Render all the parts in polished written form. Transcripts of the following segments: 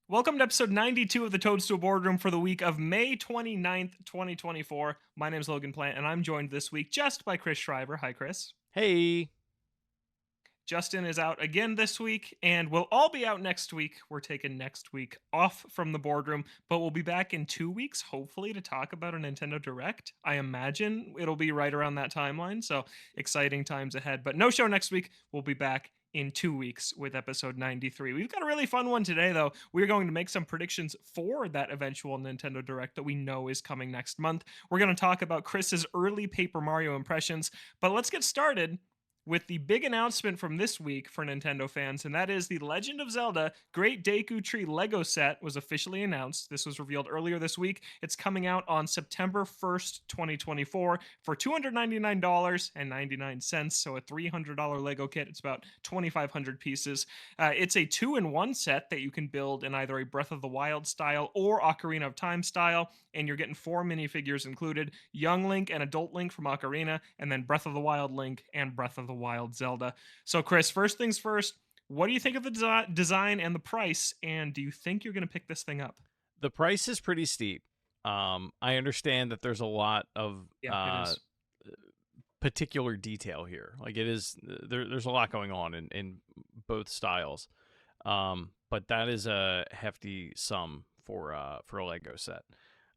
Welcome to episode 92 of the Toadstool Boardroom for the week of May 29th, 2024. My name is Logan Plant, and I'm joined this week just by Chris Schreiber. Hi, Chris. Hey. Justin is out again this week, and we'll all be out next week. We're taking next week off from the boardroom, but we'll be back in 2 weeks, hopefully, to talk about a Nintendo Direct. I imagine it'll be right around that timeline, so exciting times ahead. But no show next week. We'll be back in 2 weeks with episode 93. We've got a really fun one today, though. We're going to make some predictions for that eventual Nintendo Direct that we know is coming next month. We're going to talk about Chris's early Paper Mario impressions, but let's get started with the big announcement from this week for Nintendo fans, and that is the Legend of Zelda Great Deku Tree LEGO set was officially announced. This was revealed earlier this week. It's coming out on September 1st, 2024 for $299.99, so a $300 LEGO kit. It's about 2,500 pieces. It's a 2-in-1 set that you can build in either a Breath of the Wild style or Ocarina of Time style, and you're getting 4 minifigures included, Young Link and Adult Link from Ocarina, and then Breath of the Wild Link and Breath of the Wild Zelda. So, Chris, first things first, what do you think of the design and the price? And do you think you're going to pick this thing up? The price is pretty steep. I understand that there's a lot of Yeah, it is. particular detail here. Like it is, there's a lot going on in both styles. But that is a hefty sum for a Lego set.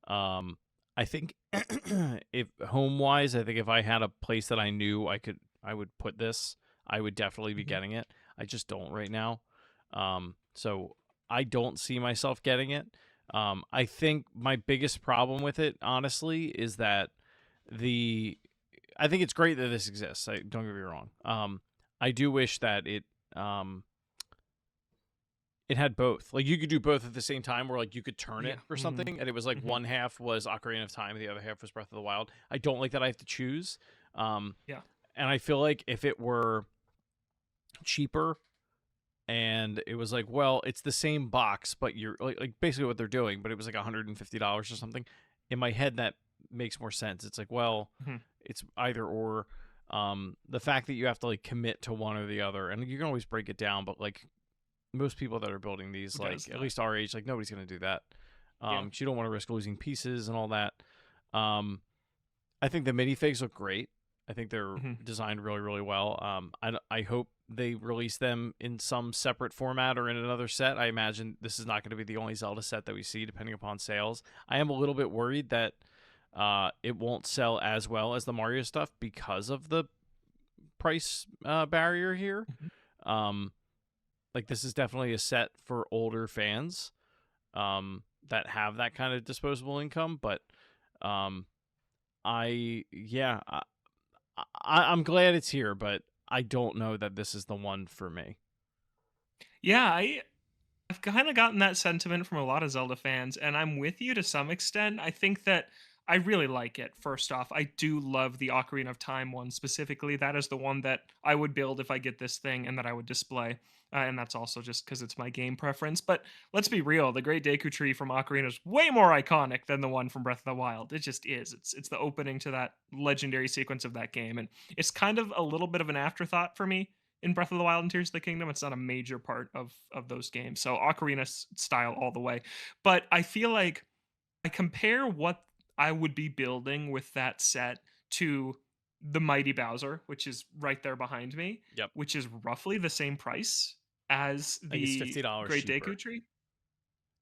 I think if home wise, I think if I had a place that I knew I would put this, I would definitely be getting it. I just don't right now. So I don't see myself getting it. I think my biggest problem with it, honestly, is that I think it's great that this exists. Don't get me wrong. I do wish that it had both. Like you could do both at the same time, where like you could turn it or something, and it was like one half was Ocarina of Time, and the other half was Breath of the Wild. I don't like that I have to choose. Yeah. And I feel like if it were cheaper and it was like, well, it's the same box, but you're like basically what they're doing, but it was like $150 or something. In my head, that makes more sense. It's like, well, it's either or. The fact that you have to like commit to one or the other, and you can always break it down, but like most people that are building these, like at least our age, like nobody's going to do that. You don't want to risk losing pieces and all that. I think the minifigs look great. I think they're designed really, really well. I hope they release them in some separate format or in another set. I imagine this is not going to be the only Zelda set that we see, depending upon sales. I am a little bit worried that it won't sell as well as the Mario stuff because of the price barrier here. Like this is definitely a set for older fans that have that kind of disposable income, but I'm glad it's here, but I don't know that this is the one for me. Yeah, I've kind of gotten that sentiment from a lot of Zelda fans, and I'm with you to some extent. I think that I really like it. First off, I do love the Ocarina of Time one specifically. That is the one that I would build if I get this thing and that I would display. And that's also just because it's my game preference. But let's be real, the Great Deku Tree from Ocarina is way more iconic than the one from Breath of the Wild. It just is. It's the opening to that legendary sequence of that game. And it's kind of a little bit of an afterthought for me in Breath of the Wild and Tears of the Kingdom. It's not a major part of those games. So Ocarina style all the way. But I feel like I compare what I would be building with that set to the Mighty Bowser, which is right there behind me, Yep. which is roughly the same price as I think it's the $50 Great cheaper. Deku Tree.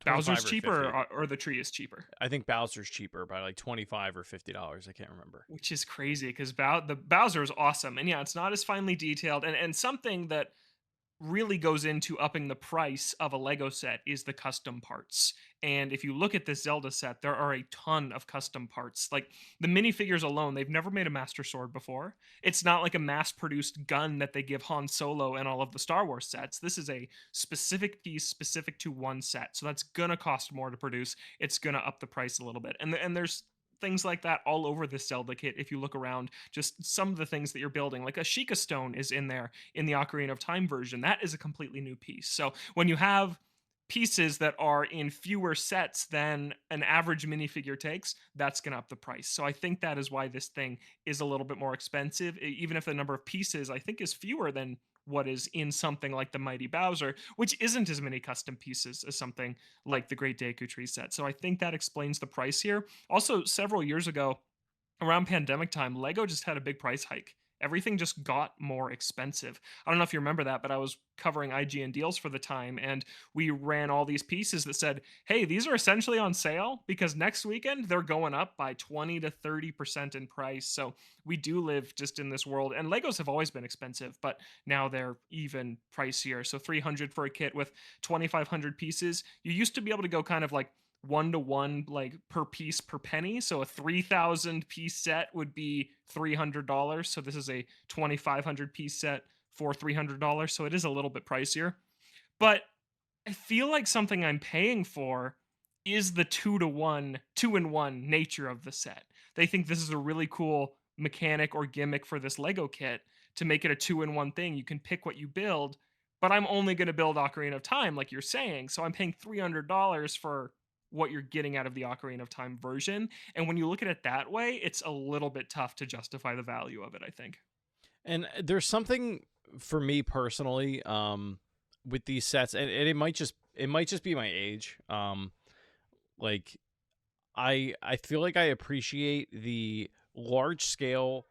25 Bowser's or cheaper 50. or the tree is cheaper? I think Bowser's cheaper by like $25 or $50. I can't remember. Which is crazy because the Bowser is awesome. And yeah, it's not as finely detailed. And something that really goes into upping the price of a Lego set is the custom parts. And if you look at this Zelda set, there are a ton of custom parts. Like the minifigures alone, they've never made a Master Sword before. It's not like a mass-produced gun that they give Han Solo and all of the Star Wars sets. This is a specific piece specific to one set. So that's going to cost more to produce. It's going to up the price a little bit. And there's things like that all over this Zelda kit. If you look around, just some of the things that you're building, like a Sheikah Stone is in there in the Ocarina of Time version. That is a completely new piece. So when you have pieces that are in fewer sets than an average minifigure takes, that's going to up the price. So I think that is why this thing is a little bit more expensive, even if the number of pieces I think is fewer than what is in something like the Mighty Bowser, which isn't as many custom pieces as something like the Great Deku Tree set. So I think that explains the price here. Also, several years ago, around pandemic time, Lego just had a big price hike. Everything just got more expensive. I don't know if you remember that, but I was covering IGN deals for the time, and we ran all these pieces that said, hey, these are essentially on sale because next weekend they're going up by 20 to 30% in price. So we do live just in this world, and Legos have always been expensive, but now they're even pricier. So 300 for a kit with 2,500 pieces. You used to be able to go kind of like 1 to 1 like per piece per penny. So a 3,000 piece set would be $300. So this is a 2,500 piece set for $300. So it is a little bit pricier. But I feel like something I'm paying for is the 2 to 1, 2-in-1 nature of the set. They think this is a really cool mechanic or gimmick for this Lego kit to make it a 2-in-1 thing. You can pick what you build, but I'm only going to build Ocarina of Time, like you're saying. So I'm paying $300 for what you're getting out of the Ocarina of Time version. And when you look at it that way, it's a little bit tough to justify the value of it, I think. And there's something for me personally, with these sets, and it might just be my age. Like I feel like I appreciate the large scale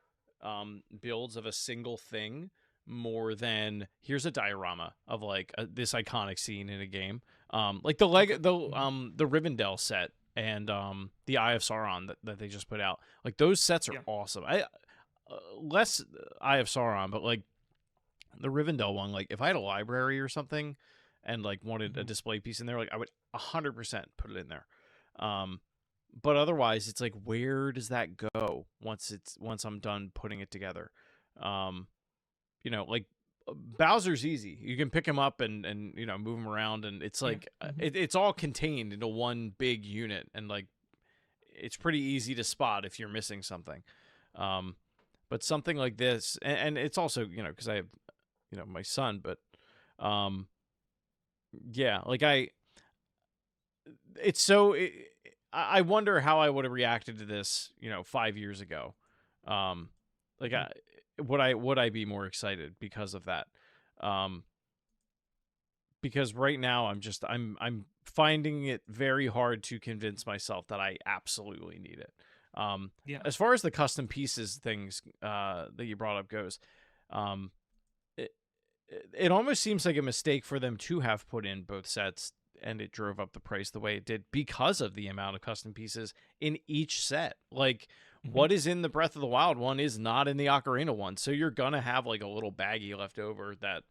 builds of a single thing more than here's a diorama of like this iconic scene in a game. Like Okay. Mhm. the Rivendell set and the Eye of Sauron that they just put out. Like those sets are Yeah. awesome. I less Eye of Sauron, but like the Rivendell one, like if I had a library or something and like wanted a Mhm. display piece in there, like I would 100% put it in there. Um, but otherwise, it's like where does that go once I'm done putting it together? Um, like Bowser's easy. You can pick him up and move him around, and it's Yeah. like Mhm. it's all contained into one big unit, and like it's pretty easy to spot if you're missing something. Um, but something like this, and it's also because I have my son, but um, yeah, like it's so I wonder how I would have reacted to this 5 years ago. Um, like Mhm. would I be more excited because of that? Um, because right now I'm finding it very hard to convince myself that I absolutely need it. Um, Yeah. as far as the custom pieces things that you brought up goes, um, it, it almost seems like a mistake for them to have put in both sets and it drove up the price the way it did because of the amount of custom pieces in each set. Like Mhm. what is in the Breath of the Wild one is not in the Ocarina one. So you're going to have like a little baggie left over that,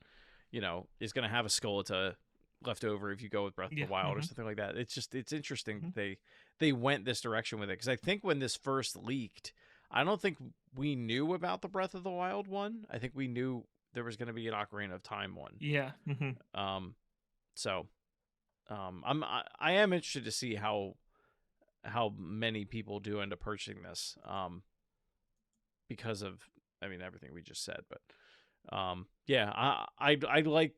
is going to have a Skeleta left over if you go with Breath of the Yeah. Wild or Mhm. something like that. It's interesting Mhm. that they went this direction with it because I think when this first leaked, I don't think we knew about the Breath of the Wild one. I think we knew there was going to be an Ocarina of Time one. Yeah. Mhm. Um, so I am interested to see how many people do end up purchasing this. Because of everything we just said, but yeah, I like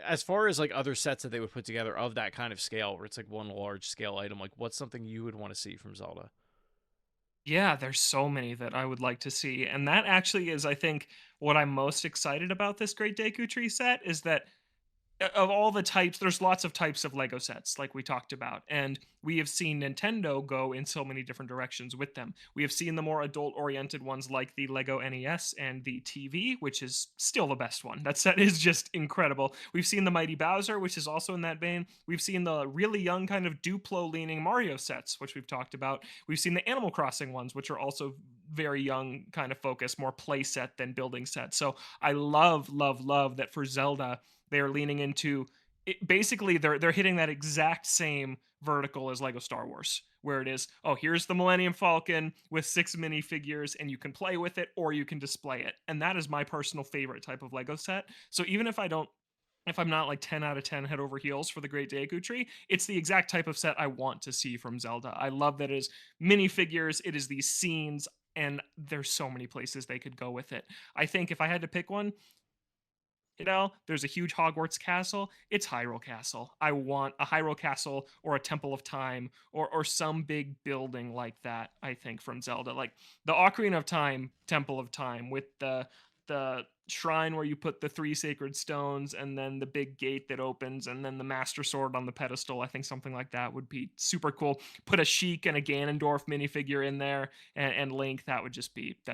as far as like other sets that they would put together of that kind of scale where it's like one large scale item. Like what's something you would want to see from Zelda? Yeah, there's so many that I would like to see. And that actually is, I think, what I'm most excited about this Great Deku Tree set is that of all the types, there's lots of types of Lego sets, like we talked about, and we have seen Nintendo go in so many different directions with them. We have seen the more adult-oriented ones, like the Lego NES and the TV, which is still the best one. That set is just incredible. We've seen the Mighty Bowser, which is also in that vein. We've seen the really young, kind of Duplo-leaning Mario sets, which we've talked about. We've seen the Animal Crossing ones, which are also very young, kind of focused, more play set than building set. So I love, love, love that for Zelda they are leaning into it, basically they're hitting that exact same vertical as Lego Star Wars, where it is, oh, here's the Millennium Falcon with 6 minifigures, and you can play with it or you can display it. And that is my personal favorite type of Lego set. So even if I'm not like 10 out of 10 head over heels for the Great Deku Tree, it's the exact type of set I want to see from Zelda. I love that it is minifigures, it is these scenes, and there's so many places they could go with it. I think if I had to pick one, You know, there's a huge Hogwarts castle. It's Hyrule Castle. I want a Hyrule Castle or a Temple of Time or some big building like that, I think, from Zelda. Like the Ocarina of Time Temple of Time with the shrine where you put the three sacred stones and then the big gate that opens and then the master sword on the pedestal. I think something like that would be super cool. Put a Sheik and a Ganondorf minifigure in there and Link. That'd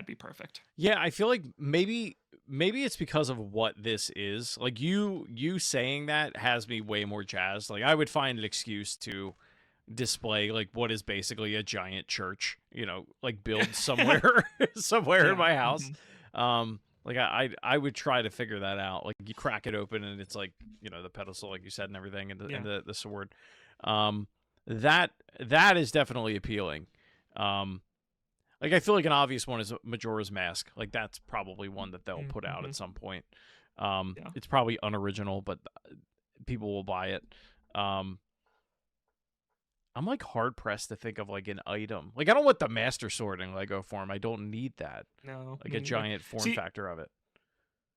be perfect. Yeah, I feel like maybe it's because of what this is. Like you saying that has me way more jazzed. Like I would find an excuse to display like what is basically a giant church, like build somewhere somewhere in Yeah. my house. Mhm. Like I would try to figure that out. Like you crack it open and it's like, the pedestal like you said and everything and the Yeah. and the sword. Um that is definitely appealing. Um like I feel like an obvious one is Majora's Mask. Like that's probably one that they'll put out Mm-hmm. at some point. Yeah. It's probably unoriginal, but people will buy it. Um, I'm like hard pressed to think of like an item. Like I don't want the Master Sword in Lego form. I don't need that. No, Like me a neither. giant form See, factor of it.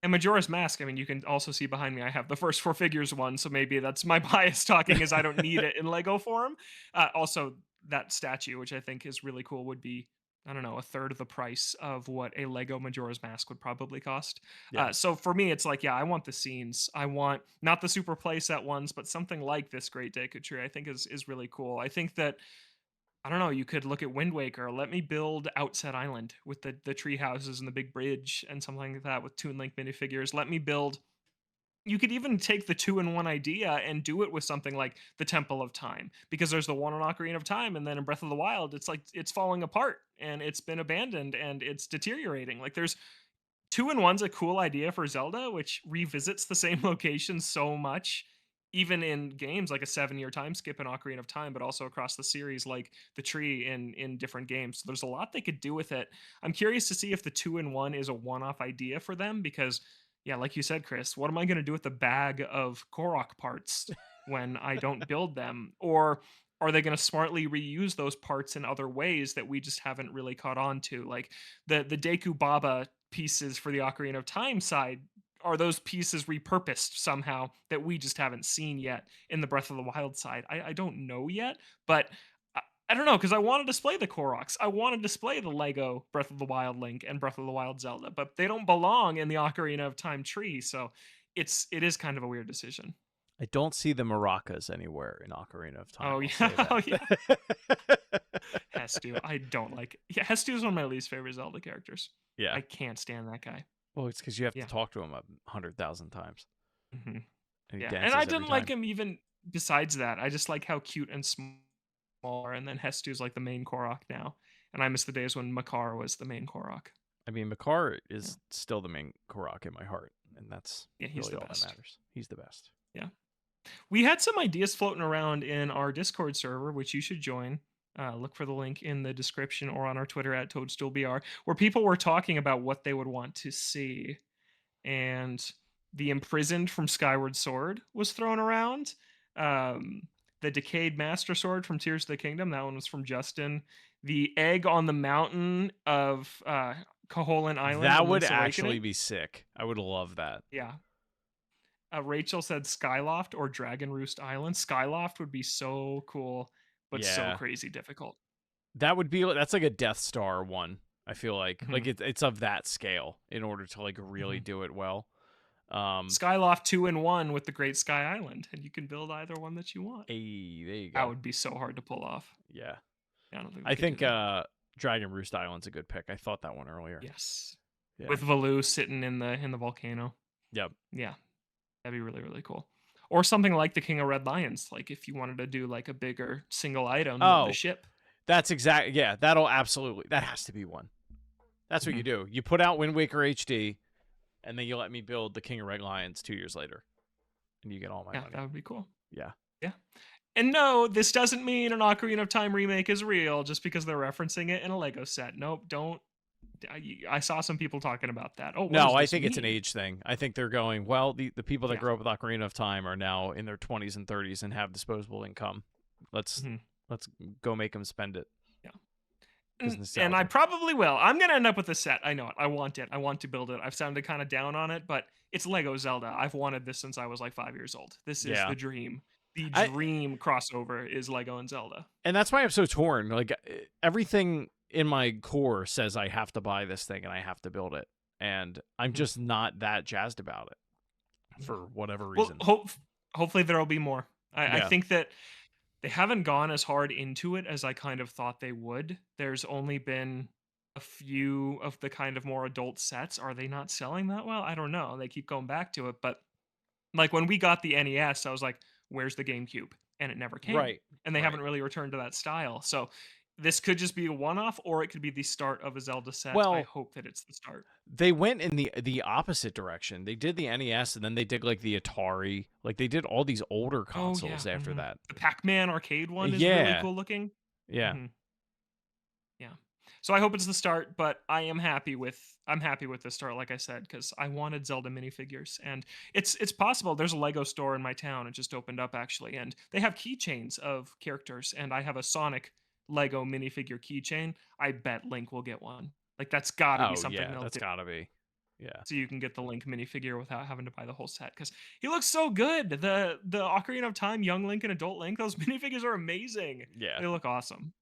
and Majora's Mask, I mean, you can also see behind me, I have the first four figures one, so maybe that's my bias talking is I don't need it in Lego form. Also, that statue, which I think is really cool, would be, I don't know, a third of the price of what a Lego Majora's Mask would probably cost. Yeah. So for me, it's like, yeah, I want the scenes. I want not the super playset ones, but something like this Great Deku Tree. I think is really cool. I think that I don't know, you could look at Wind Waker. Let me build Outset Island with the tree houses and the big bridge and something like that with Toon Link minifigures. Let me build. You could even take the two-in-one idea and do it with something like the Temple of Time, because there's the one on Ocarina of Time, and then in Breath of the Wild, it's like it's falling apart and it's been abandoned and it's deteriorating. Like there's two in one's a cool idea for Zelda, which revisits the same location so much, even in games like a 7 year time skip in Ocarina of Time, but also across the series, like the tree in different games. So there's a lot they could do with it. I'm curious to see if the two in one is a one off idea for them because, yeah, like you said, Chris, what am I going to do with the bag of Korok parts when I don't build them? Or are they going to smartly reuse those parts in other ways that we just haven't really caught on to? Like the Deku Baba pieces for the Ocarina of Time side, are those pieces repurposed somehow that we just haven't seen yet in the Breath of the Wild side? I don't know yet, but I don't know because I want to display the Koroks. I want to display the Lego Breath of the Wild Link and Breath of the Wild Zelda, but they don't belong in the Ocarina of Time tree. So it is kind of a weird decision. I don't see the maracas anywhere in Ocarina of Time. Oh I'll say yeah, oh yeah. that. Hestu. I don't like. Yeah, Hestu is one of my least favorite Zelda characters. Yeah. I can't stand that guy. Well, it's because you have to Yeah. talk to him 100,000 times, Hmm. and he Yeah, and I dances every didn't like time. him even besides that. I just like how cute and small, and then Hestu's like the main Korok now, and I miss the days when Makar was the main Korok. I mean, Makar Yeah, is still the main Korok in my heart, and that's yeah, he's really the all that best. matters. He's the best. Yeah, we had some ideas floating around in our Discord server, which you should join. Look for the link in the description or on our Twitter at ToadstoolBR, where people were talking about what they would want to see. And the imprisoned from Skyward Sword was thrown around. Um, the decayed Master Sword from Tears of the Kingdom, that one was from Justin. The egg on the mountain of Koholint Island That in would Link's actually Awakening. be sick. I would love that. Yeah. Rachel said Skyloft or Dragon Roost Island. Skyloft would be so cool, but so Yeah, crazy difficult. that would be that's like a Death Star one. I feel Hmm. like it's of that scale in order to like really Hmm. do it well. Um, Skyloft 2-in-1 with the Great Sky Island, and you can build either one that you want. hey, there you That go. would be so hard to pull off. Yeah, Yeah, I don't think we I could do think that. Dragon Roost Island's a good pick. I thought that one earlier. Yes. Yeah. With Valoo sitting in the volcano. Yep. Yeah, that'd be really, really cool. Or something like the King of Red Lions, like if you wanted to do like a bigger single item of the Oh, ship. that's exact. Yeah, that'll absolutely. That has to be one. That's what Mhm. you do. You put out Wind Waker HD, and then you let me build the King of Red Lions 2 years later, and you get all my Yeah, money. that would be cool. Yeah. Yeah. And no, this doesn't mean an Ocarina of Time remake is real just because they're referencing it in a Lego set. Nope, don't. I saw some people talking about that. Oh, what No, does I this think it's an mean? age thing. I think they're going, well, the people that Yeah. grew up with Ocarina of Time are now in their 20s and 30s and have disposable income. Let's Mhm. let's go make them spend it Yeah. because And I nostalgia. probably will. I'm gonna end up with a set. I know it. I want it. I want to build it. I've sounded kind of down on it, but it's Lego Zelda. I've wanted this since I was like 5 years old. This is Yeah. the dream. The I dream crossover is Lego and Zelda. and that's why I'm so torn. Like everything in my core says I have to buy this thing and I have to build it, and I'm Mhm. just not that jazzed about it Yeah. for whatever Well, reason. hopefully there'll be more. I Yeah. think that they haven't gone as hard into it as I kind of thought they would. There's only been a few of the kind of more adult sets. Are they not selling that well? I don't know. They keep going back to it, but like when we got the NES, I was like, "Where's the GameCube?" And it never came. Right. And they haven't Right. really returned to that style. So this could just be a one-off, or it could be the start of a Zelda set. I Well, hope that it's the start. they went in the opposite direction. They did the NES and then they did like the Atari. Like they did all these older Oh yeah, consoles after that. the Pac-Man arcade one is really Yeah. cool looking. Yeah. hmm Yeah. So I hope it's the start, but I'm happy with the start, like I said, because I wanted Zelda minifigures, and it's possible. There's a Lego store in my town. It just opened up actually, and they have keychains of characters, and I have a Sonic Lego minifigure keychain. I bet Link will get one. Like that's got to be Oh something yeah, they'll that's do, gotta be. Yeah. so you can get the Link minifigure without having to buy the whole set because he looks so good. The Ocarina of Time, young Link and adult Link, those minifigures are amazing. Yeah. They look awesome.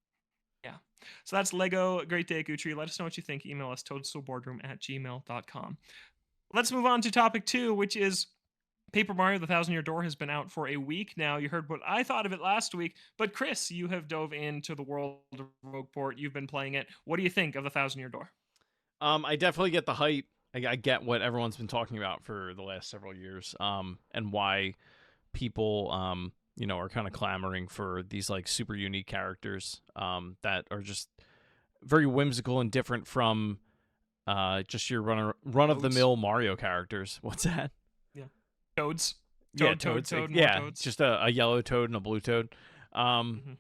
Yeah. So that's Lego Great Deku Tree. Let us know what you think. Email us toadstoolboardroom@gmail.com. Let's move on to topic two, which is Paper Mario The Thousand Year Door has been out for a week now. You heard what I thought of it last week, but Chris, you have dove into the world of Rogueport. You've been playing it. What do you think of The Thousand Year Door? I definitely get the hype. I get what everyone's been talking about for the last several years. And why people are kind of clamoring for these like super unique characters that are just very whimsical and different from just your run of the Toads. mill Mario characters. What's that? Yeah. Toads. Yeah, Toad, toad, toads. Like, toad, more yeah, toads. just a yellow toad and a blue toad. Um, hmm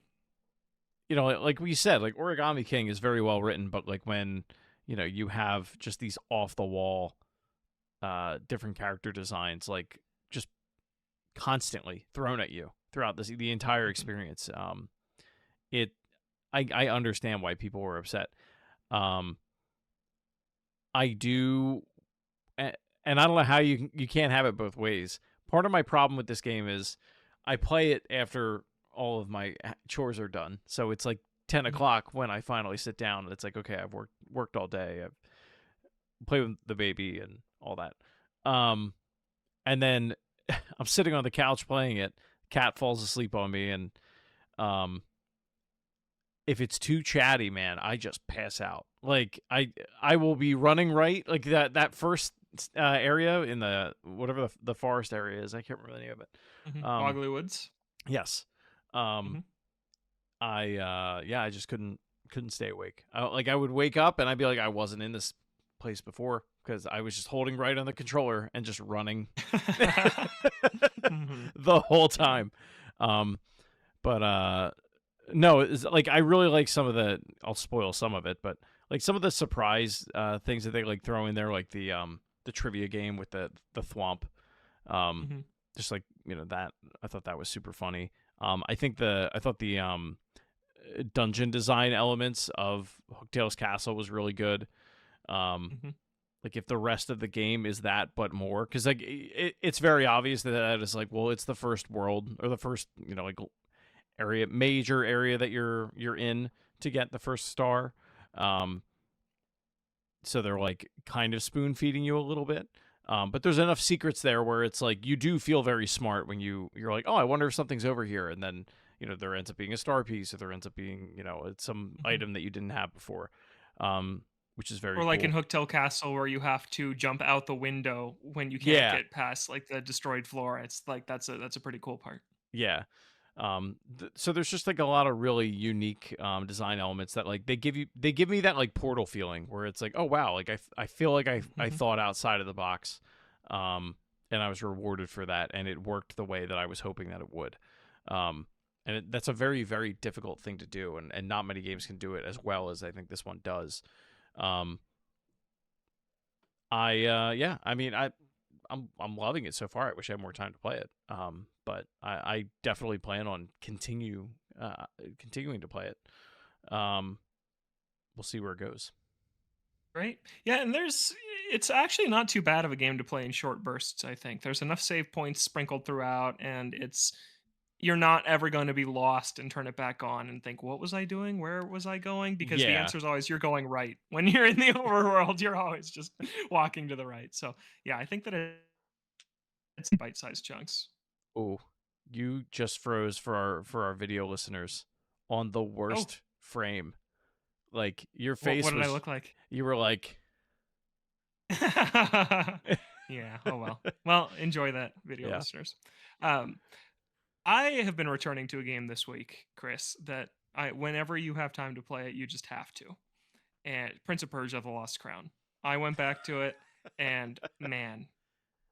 like we said, like Origami King is very well written, but like when you have just these off the wall different character designs, like just constantly thrown at you throughout the entire hmm experience. It I understand why people were upset. Um, I do, and I don't know how you can't have it both ways. Part of my problem with this game is I play it after all of my chores are done, so it's like 10 o'clock when I finally sit down. It's like, okay, I've worked all day. I've played with the baby and all that. Um, and then I'm sitting on the couch playing it. Cat falls asleep on me, and um, if it's too chatty, man, I just pass out. Like I will be running right like that first area in the whatever the forest area is. I can't remember the name of it. Boggly Woods. Yes. Um, hmm I just couldn't stay awake. I would wake up and I'd be like I wasn't in this place before because I was just holding right on the controller and just running hmm the whole Yeah. time. Um, but no, it's like I really like some of the. I'll spoil some of it, but like some of the surprise things that they like throw in there, like the trivia game with the thwomp. Um, hmm just like that, I thought that was super funny. I thought the dungeon design elements of Hooktail's Castle was really good. Um, hmm like if the rest of the game is that but more, because like it's very obvious that it's like, well, it's the first world or the first like major area that you're in to get the first star. Um, so they're like kind of spoon feeding you a little bit. But there's enough secrets there where it's like you do feel very smart when you're like, oh, I wonder if something's over here, and then there ends up being a star piece, or there ends up being it's some hmm item that you didn't have before, um, which is very Or like in cool. Hooktail Castle, where you have to jump out the window when you can't Yeah, get past like the destroyed floor. It's like that's a pretty cool part. yeah. So there's just like a lot of really unique design elements that like they give me that like Portal feeling where it's like, oh wow, like I feel like I hmm thought outside of the box, um, and I was rewarded for that, and it worked the way that I was hoping that it would. That's a very very difficult thing to do, and not many games can do it as well as I think this one does. Um, yeah, I mean I'm loving it so far. I wish I had more time to play it. But I definitely plan on continuing to play it. We'll see where it goes. Right? Yeah, and it's actually not too bad of a game to play in short bursts, I think. There's enough save points sprinkled throughout, and you're not ever going to be lost and turn it back on and think, what was I doing? Where was I going? Because the Yeah. answer is always you're going right. When you're in the overworld, you're always just walking to the right. So yeah, I think that it's bite-sized chunks. Oh, you just froze for our video listeners on the Oh, worst frame. Like your what face did I was, look like? you were like, Yeah. Oh well. Well, enjoy that, video yeah. listeners. Um, I have been returning to a game this week, Chris, that whenever you have time to play it, you just have to. And Prince of Persia: The Lost Crown. I went back to it, and man,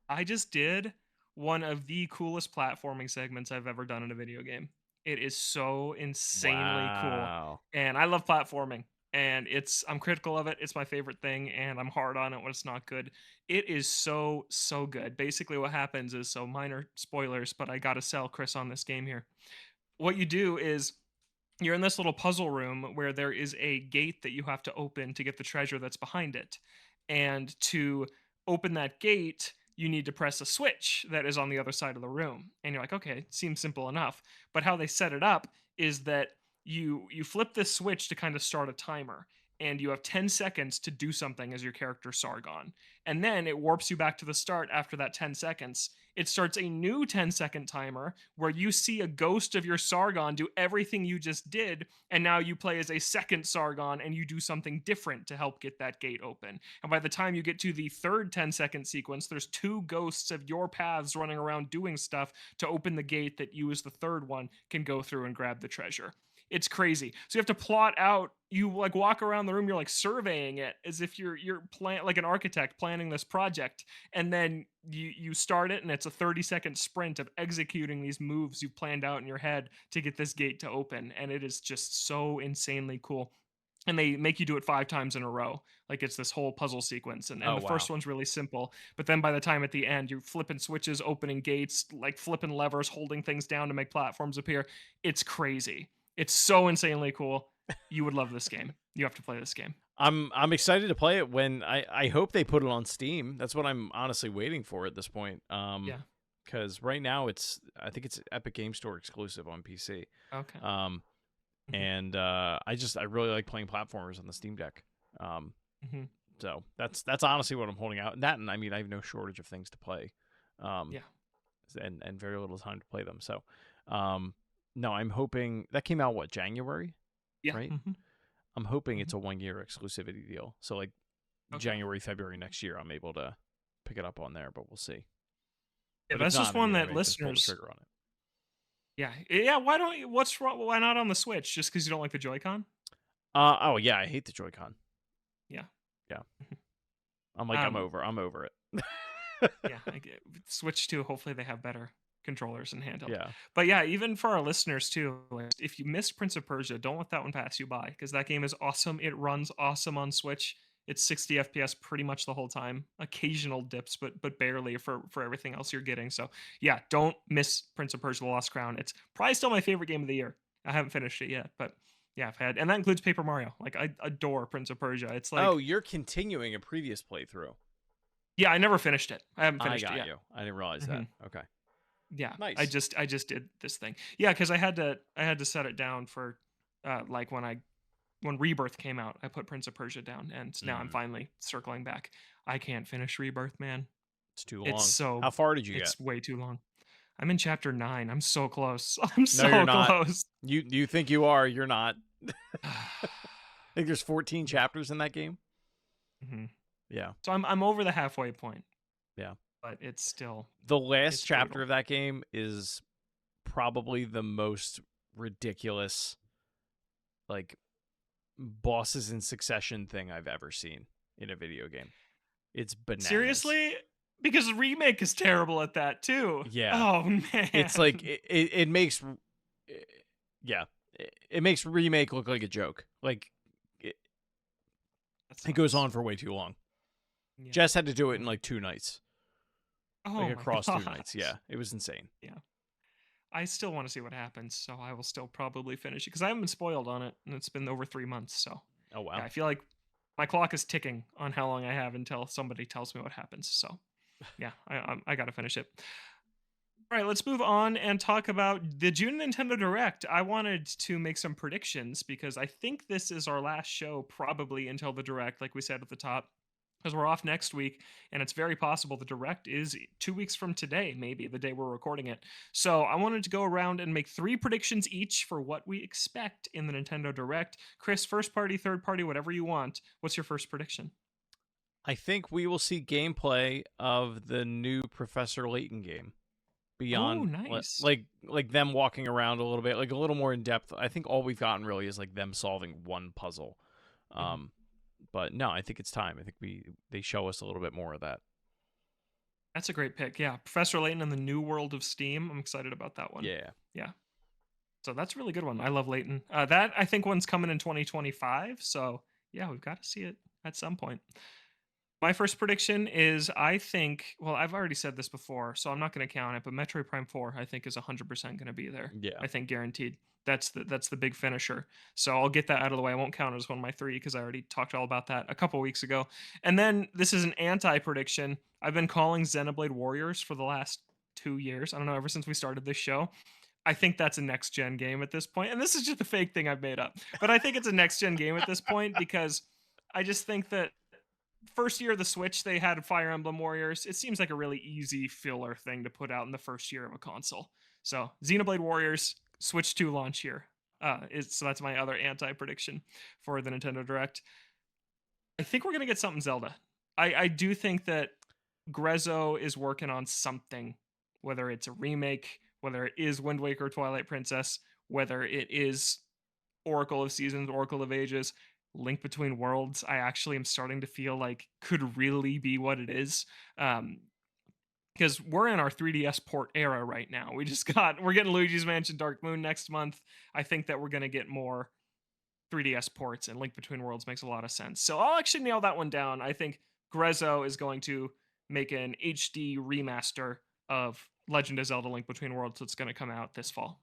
I just did one of the coolest platforming segments I've ever done in a video game. It is so insanely cool, Wow. and I love platforming. And I'm critical of it. It's my favorite thing, and I'm hard on it when it's not good. It is so good. Basically, what happens is, so minor spoilers, but I gotta sell Chris on this game here. What you do is you're in this little puzzle room where there is a gate that you have to open to get the treasure that's behind it. And to open that gate, you need to press a switch that is on the other side of the room. And you're like, okay, seems simple enough. But how they set it up is that you flip this switch to kind of start a timer, and you have 10 seconds to do something as your character Sargon. And then it warps you back to the start after that 10 seconds. It starts a new 10-second timer where you see a ghost of your Sargon do everything you just did, and now you play as a second Sargon and you do something different to help get that gate open. And by the time you get to the third 10-second sequence, there's two ghosts of your paths running around doing stuff to open the gate that you, as the third one, can go through and grab the treasure. It's crazy. So you have to plot out. You like walk around the room. You're like surveying it as if you're plan like an architect planning this project, and then you start it, and it's a 30-second sprint of executing these moves you've planned out in your head to get this gate to open, and it is just so insanely cool. And they make you do it 5 times in a row, like it's this whole puzzle sequence. And Oh, the wow. first one's really simple, but then by the time at the end you're flipping switches, opening gates, like flipping levers, holding things down to make platforms appear. It's crazy. It's so insanely cool. You would love this game. You have to play this game. I'm excited to play it when I hope they put it on Steam. That's what I'm honestly waiting for at this point. Yeah. Because right now I think it's Epic Game Store exclusive on PC. Okay. Um, Hmm. and I really like playing platformers on the Steam Deck. Um, Hmm. so that's honestly what I'm holding out. That, and I mean, I have no shortage of things to play. Um, Yeah. and very little time to play them. So, no, I'm hoping that came out what, January, Yeah. right? Hmm. I'm hoping Hmm. it's a 1 year exclusivity deal. So like Okay. January, February next year, I'm able to pick it up on there, but we'll see. Yeah, But if that's just not, I one mean, I that may just pull the listeners. trigger on it. Yeah. Yeah. Why don't you? What's wrong? Why not on the Switch? Just because you don't like the Joy-Con? Oh yeah, I hate the Joy-Con. Yeah. Yeah, Mhm. I'm like Um. I'm over it. Yeah. I get Switch 2. Hopefully they have better controllers and handheld. Yeah. But yeah, even for our listeners too, like, if you missed Prince of Persia, don't let that one pass you by, because that game is awesome. It runs awesome on Switch. It's 60 FPS pretty much the whole time. Occasional dips, but barely for everything else you're getting. So yeah, don't miss Prince of Persia: The Lost Crown. It's probably still my favorite game of the year. I haven't finished it yet, but yeah, I've had, and that includes Paper Mario. Like, I adore Prince of Persia. It's Oh, like, you're continuing a previous playthrough. yeah, I never finished it. I haven't I finished it got yet. you. I didn't realize Hmm. that. Okay. Yeah, Nice. I just did this thing. Yeah, because I had to set it down for like when Rebirth came out. I put Prince of Persia down, and now I'm Mm, finally circling back. I can't finish Rebirth, man. it's too It's long. so How far did you get? it's way too long. I'm in chapter 9. I'm so close. I'm No, you're so not. close. You think you are? You're not. I think there's 14 Yeah. chapters in that game. Hmm. Yeah. So I'm over the halfway point, Yeah. but The last it's chapter brutal. of that game is probably the most ridiculous, like, bosses in succession thing I've ever seen in a video game. It's bananas. Seriously? Because the remake is terrible at that too. Yeah. Oh It's like man. it makes yeah, it makes remake look like a joke. Like it, That it goes sucks. on for way too long. Yeah. Jess had to do it in Yeah. like 2 nights. Like Oh my across 2 nights. gosh. Yeah. It was insane. Yeah. I still want to see what happens, so I will still probably finish it because I haven't been spoiled on it, and it's been over 3 months. So Oh yeah, wow. I feel like My clock is ticking on how long I have until somebody tells me what happens. So yeah, I got to finish it. All right, let's move on and talk about the June Nintendo Direct. I wanted to make some predictions because I think this is our last show probably until the Direct, like we said at the top, because we're off next week, and it's very possible the Direct is 2 weeks from today, maybe the day we're recording it. So I wanted to go around and make 3 predictions each for what we expect in the Nintendo Direct. Chris, first party, third party, whatever you want. What's your first prediction? I think we will see gameplay of the new Professor Layton game Oh, beyond nice. like them walking around a little bit, like a little more in depth. I think all we've gotten really is like them solving one puzzle. Mhm. Um, but no, I think it's time. I think they show us a little bit more of that. That's a great pick. Yeah, Professor Layton and the New World of Steam. I'm excited about that one. Yeah, Yeah. So that's a really good one. I love Layton. That I think one's coming in 2025. So yeah, we've got to see it at some point. My first prediction is I think, well, I've already said this before, so I'm not going to count it, but Metroid Prime 4 I think is 100% going to be there. yeah. I think guaranteed. That's the big finisher. So I'll get that out of the way. I won't count it as one of my three because I already talked all about that a couple weeks ago. And then this is an anti prediction. I've been calling Xenoblade Warriors for the last 2 years. I don't know, ever since we started this show. I think that's a next gen game at this point. And this is just a fake thing I've made up. But I think it's a next gen game at this point because I just think that first year of the Switch, they had Fire Emblem Warriors. It seems like a really easy filler thing to put out in the first year of a console. So Xenoblade Warriors, Switch 2 launch year. So that's my other anti prediction for the Nintendo Direct. I think we're gonna get something Zelda. I do think that Grezzo is working on something, whether it's a remake, whether it is Wind Waker, Twilight Princess, whether it is Oracle of Seasons, Oracle of Ages, Link Between Worlds. I actually am starting to feel like could really be what it is. Because we're in our 3DS port era right now. We're getting Luigi's Mansion Dark Moon next month. I think that we're gonna get more 3DS ports, and Link Between Worlds makes a lot of sense. So I'll actually nail that one down. I think Grezzo is going to make an HD remaster of Legend of Zelda Link Between Worlds that's going to come out this fall.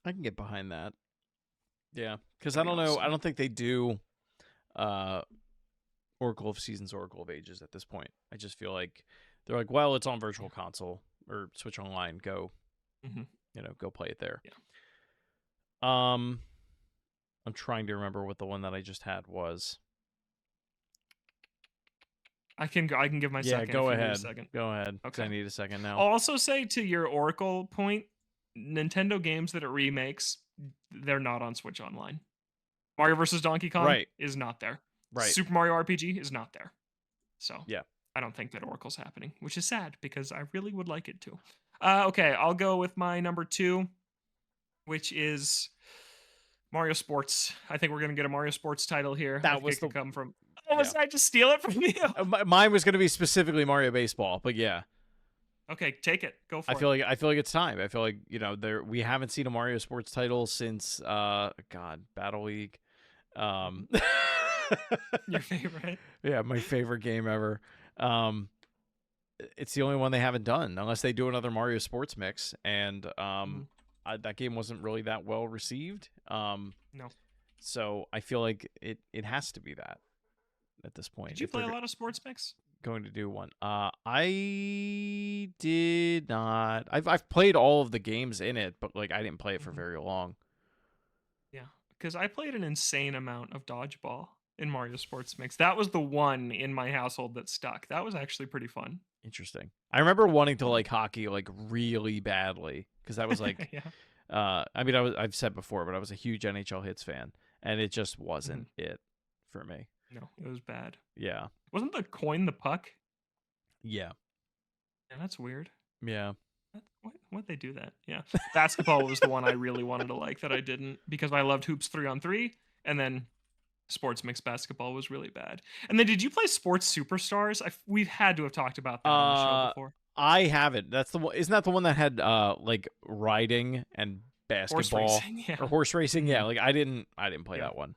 I can get behind that. Yeah, because I That'd be don't know. I awesome. don't think they do uh, Oracle of Seasons, Oracle of Ages at this point. I just feel like they're like, well, it's on Virtual Console or Switch Online. Go, Hmm. go play it there. Yeah. Um, I'm trying to remember what the one that I just had was. I can give my Yeah, second if go you need a ahead. second. Go ahead, because I Okay. need a second now. I'll also say to your Oracle point, Nintendo games that it remakes, they're not on Switch Online. Mario vs. Donkey Kong Right, is not there. right. Super Mario RPG is not there. So Yeah. I don't think that Oracle's happening, which is sad because I really would like it to. Okay, I'll go with my number two, which is Mario Sports. I think we're gonna get a Mario Sports title here. I That think was it the could come from. Oh, yeah. did I just steal it from you? Mine was going to be specifically Mario Baseball, but yeah. Okay, take it. Go I for it. feel like it's time. I feel like there we haven't seen a Mario Sports title since Battle League. Mhm. Um Your favorite? yeah, my favorite game ever. Um it's the only one they haven't done unless they do another Mario Sports mix, and Mhm. that game wasn't really that well received. No. So I feel like it has to be that at this point Did you if play they're a lot of Sports Mix? going to do one. I did not. I've played all of the games in it, but like I didn't play it for Hmm. very long. Yeah, because I played an insane amount of dodgeball in Mario Sports Mix. That was the one in my household that stuck. That was actually pretty fun. Interesting. I remember wanting to Yeah. like hockey like really badly because that was like Yeah. I mean I've said before, but I was a huge NHL Hits fan, and it just Hmm. wasn't it for me. No, it was bad. Yeah. Wasn't the coin the puck? Yeah. Yeah, that's weird. Yeah. Why'd they do that? Yeah. Basketball was the one I really wanted to like that I didn't because I loved hoops 3-on-3, and then sports mix basketball was really bad. And then did you play Sports Superstars? We've had to have talked about that on the show Uh before. I haven't. That's the one. Isn't that the one that had like riding and Horse basketball racing, or yeah. horse racing? Yeah, Hmm. like I didn't play Yeah. that one.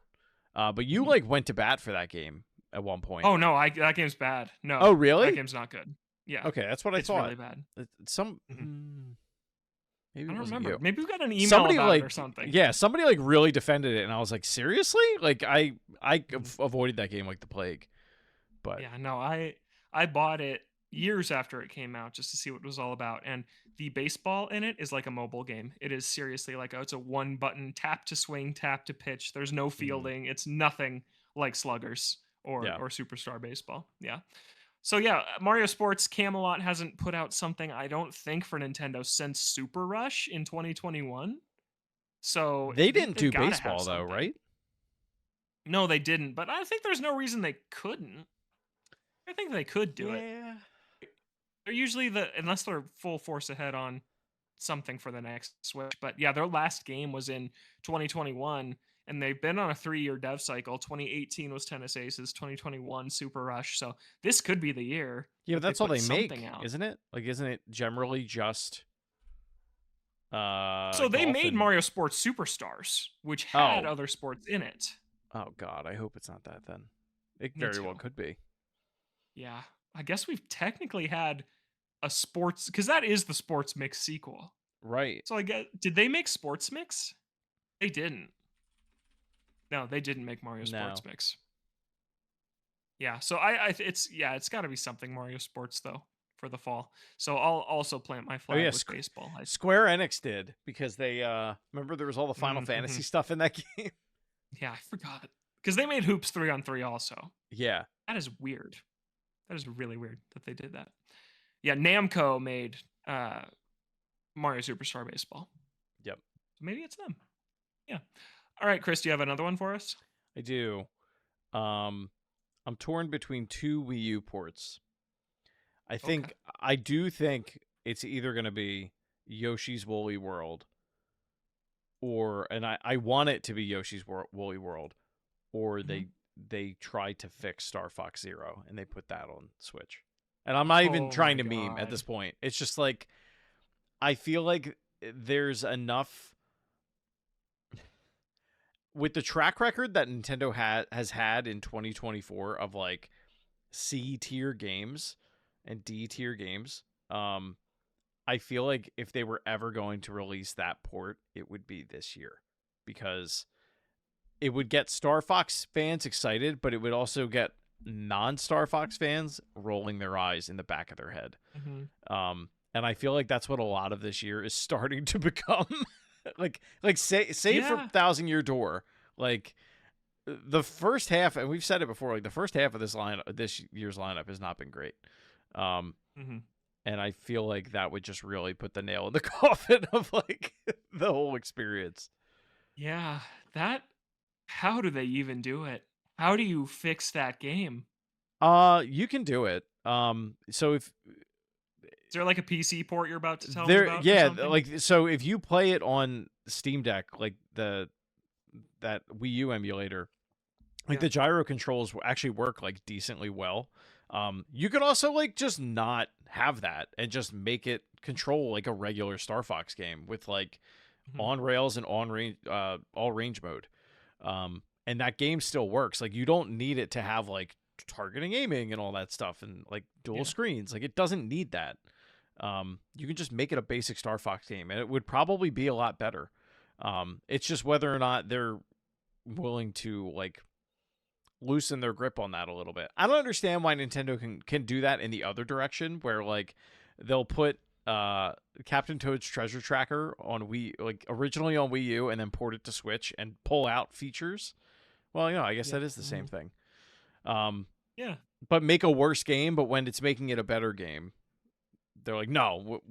But you Hmm. like went to bat for that game at one point. Oh no, that game's bad. Oh, No, that really? game's not good. Yeah, Okay, that's what I it's really thought. bad. Some Hmm. Maybe I it don't wasn't remember. you. Maybe we got an email Somebody about it or like something. yeah, somebody like really defended it, and I was like, seriously? Like I Mhm. avoided that game like the plague. But Yeah, no, I bought it years after it came out just to see what it was all about. And the baseball in it is like a mobile game. It is seriously like it's a one button tap to swing, tap to pitch. There's no mm, fielding. It's nothing like Sluggers yeah, or Superstar Baseball. Yeah. So yeah, Mario Sports Camelot hasn't put out something I don't think for Nintendo since Super Rush in 2021. So they they didn't they've do got to have baseball though, something. right? No, they didn't, but I think there's no reason they couldn't. I think they could do it. Yeah, They're usually unless they're full force ahead on something for the next Switch. But yeah, their last game was in 2021 and they've been on a 3-year dev cycle. 2018 was Tennis Aces, 2021 Super Rush. So this could be the year yeah, but that they that's all put they something make, out. isn't it? Like, isn't it generally just So they golf made and Mario Sports Superstars, which had oh other sports in it. oh god, I hope it's not that then. It Me very well too. could be. Yeah. I guess we've technically had a sports because that is the sports mix sequel. Right. So I get did they make Sports Mix? They didn't. No, they didn't make Mario Sports No. Mix. Yeah, so it's got to be something Mario Sports though for the fall. So I'll also plant my Oh flag yeah, with baseball. Square Enix did because they remember there was all the Final Mm-hmm. Fantasy stuff in that game. Yeah, I forgot because they made Hoops 3-on-3 also. Yeah. That is weird. That is really weird that they did that. Yeah, Namco made uh, Mario Superstar Baseball. Yep. So maybe it's them. Yeah. All right, Chris, do you have another one for us? I do. Um I'm torn between two Wii U ports. Okay. I do think it's either going to be Yoshi's Woolly World I want it to be Woolly World or Hmm. they try to fix Star Fox Zero and they put that on Switch. And I'm not even Oh trying my to meme at this god. point. It's just like I feel like there's enough with the track record that Nintendo has had in 2024 of like C tier games and D tier games. Um, I feel like if they were ever going to release that port, it would be this year because it would get Star Fox fans excited, but it would also get non-Star Fox fans rolling their eyes in the back of their head. Hmm. And I feel like that's what a lot of this year is starting to become. like say for Yeah. Thousand Year Door, like the first half, and we've said it before, like the first half of this year's lineup has not been great. Um, Hmm. and I feel like that would just really put the nail in the coffin of like the whole experience. Yeah. That. How do they even do it? How do you fix that game? You can do it. So if Is there like a PC port you're about to tell me there, about or yeah, something? like so if you play it on Steam Deck, like that Wii U emulator, like Yeah. the gyro controls actually work like decently well. You could also like just not have that and just make it control like a regular Star Fox game with like Hmm. on rails and on range, all range mode. And that game still works. Like you don't need it to have like targeting, aiming, and all that stuff, and like dual Yeah. screens. Like it doesn't need that. You can just make it a basic Star Fox game, and it would probably be a lot better. It's just whether or not they're willing to like loosen their grip on that a little bit. I don't understand why Nintendo can do that in the other direction, where like they'll put Captain Toad's Treasure Tracker on Wii, like originally on Wii U, and then port it to Switch and pull out features. Well, I guess Yeah. that is the same Hmm. thing. Um, Yeah. but make a worse game, but when it's making it a better game, they're like, no,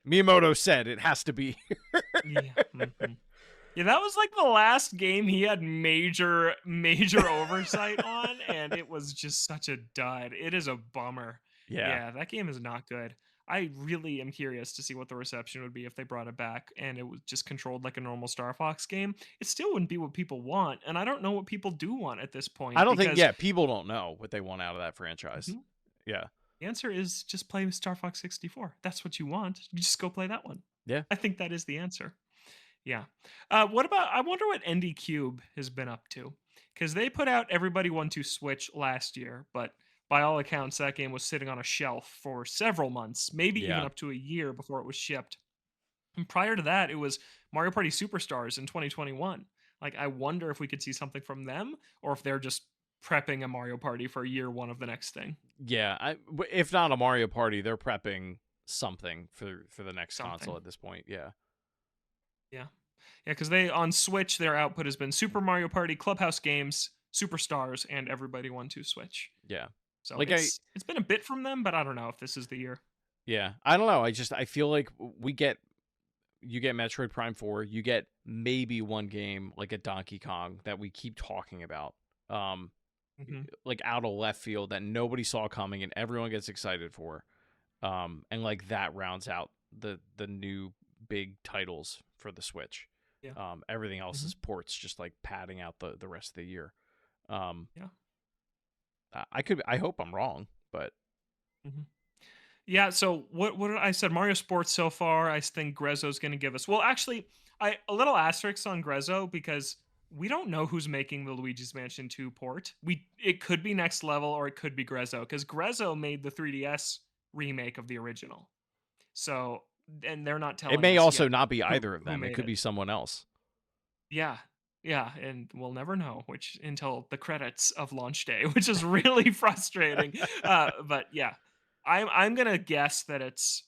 Miyamoto said it has to be. Yeah. Hmm. Yeah, that was like the last game he had major oversight on, and it was just such a dud. It is a bummer. Yeah, Yeah, that game is not good. I really am curious to see what the reception would be if they brought it back and it was just controlled like a normal Star Fox game. It still wouldn't be what people want, and I don't know what people do want at this I point don't think. because Yeah, people don't know what they want out of that franchise. Mhm. Yeah, The answer is just play Star Fox 64. That's what you want. You just go play that one. yeah. I think that is the answer. Yeah. What about? I wonder what ND Cube has been up to, because they put out Everybody Want to Switch last year, but by all accounts, that game was sitting on a shelf for several months, maybe even Yeah. up to a year before it was shipped. And prior to that, it was Mario Party Superstars in 2021. Like, I wonder if we could see something from them, or if they're just prepping a Mario Party for year one of the next thing. Yeah, if not a Mario Party, they're prepping something for the next console Something. at this point. Yeah, Yeah. Yeah, because they on Switch, their output has been Super Mario Party, Clubhouse Games, Superstars, and Everybody One Two Switch. yeah. So Like it's been a bit from them, but I don't know if this is the year. yeah, I don't know. I feel like you get Metroid Prime 4, you get maybe one game like a Donkey Kong that we keep talking about. Um, Hmm. like out of left field that nobody saw coming and everyone gets excited for. And like that rounds out the new big titles for the Switch. Yeah. Everything else Hmm. is ports, just like padding out the rest of the year. Um, Yeah. I hope I'm wrong, but Hmm. Yeah. So what did I said? Mario Sports so far. I think Grezzo's going to give us. Well, actually, I a little asterisk on Grezzo because we don't know who's making the Luigi's Mansion 2 port. It could be Next Level or it could be Grezzo because Grezzo made the 3DS remake of the original. So and they're not it telling may us also yet not be who either of who them. It made could it. be someone else. Yeah. Yeah, and we'll never know which until the credits of launch day, which is really frustrating. But yeah, I'm gonna guess that it's